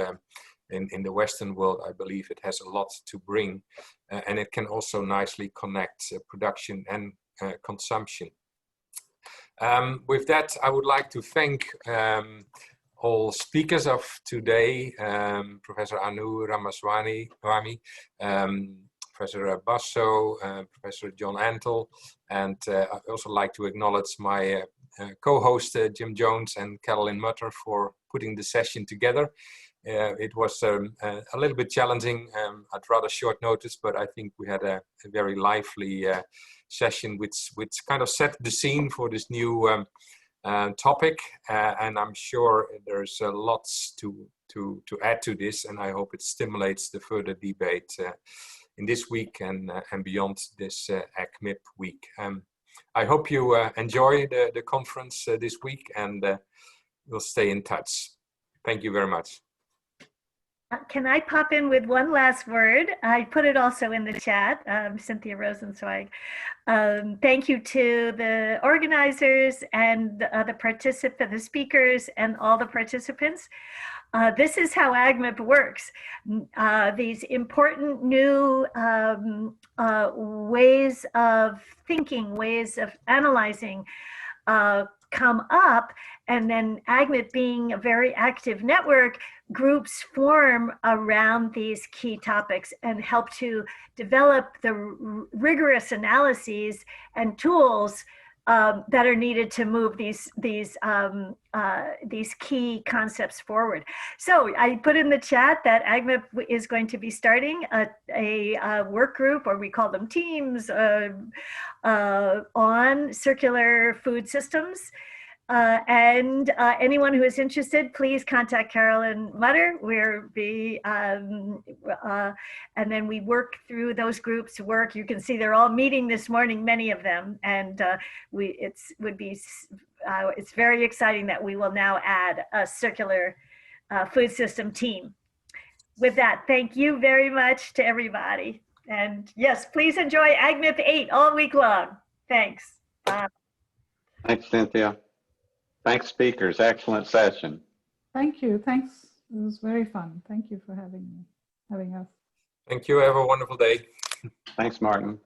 in the Western world, I believe it has a lot to bring. And it can also nicely connect production and consumption. With that, I would like to thank all speakers of today, Professor Anu Ramaswamy, Professor Basso, Professor John Antle, and I'd also like to acknowledge my co-host Jim Jones and Carolyn Mutter for putting the session together. It was a little bit challenging at rather short notice, but I think we had a very lively session which kind of set the scene for this new topic, and I'm sure there's lots to add to this, and I hope it stimulates the further debate in this week and beyond this AgMIP week. I hope you enjoy the conference this week, and we'll stay in touch. Thank you very much. Can I pop in with one last word? I put it also in the chat, Cynthia Rosenzweig. Thank you to the organizers and the speakers and all the participants. This is how AgMIP works. These important new ways of thinking, ways of analyzing come up, and then AgMIP being a very active network, groups form around these key topics and help to develop the rigorous analyses and tools that are needed to move these key concepts forward. So I put in the chat that AgMIP is going to be starting a work group, or we call them teams, on circular food systems. And anyone who is interested, please contact Carolyn Mutter. And then we work through those groups' work. You can see they're all meeting this morning, many of them, and it's very exciting that we will now add a circular food system team. With that, thank you very much to everybody. And yes, please enjoy AgMIP8 all week long. Thanks. Bye. Thanks, Cynthia. Thanks, speakers. Excellent session. Thank you. Thanks. It was very fun. Thank you for having us. Thank you. Have a wonderful day. Thanks, Martin.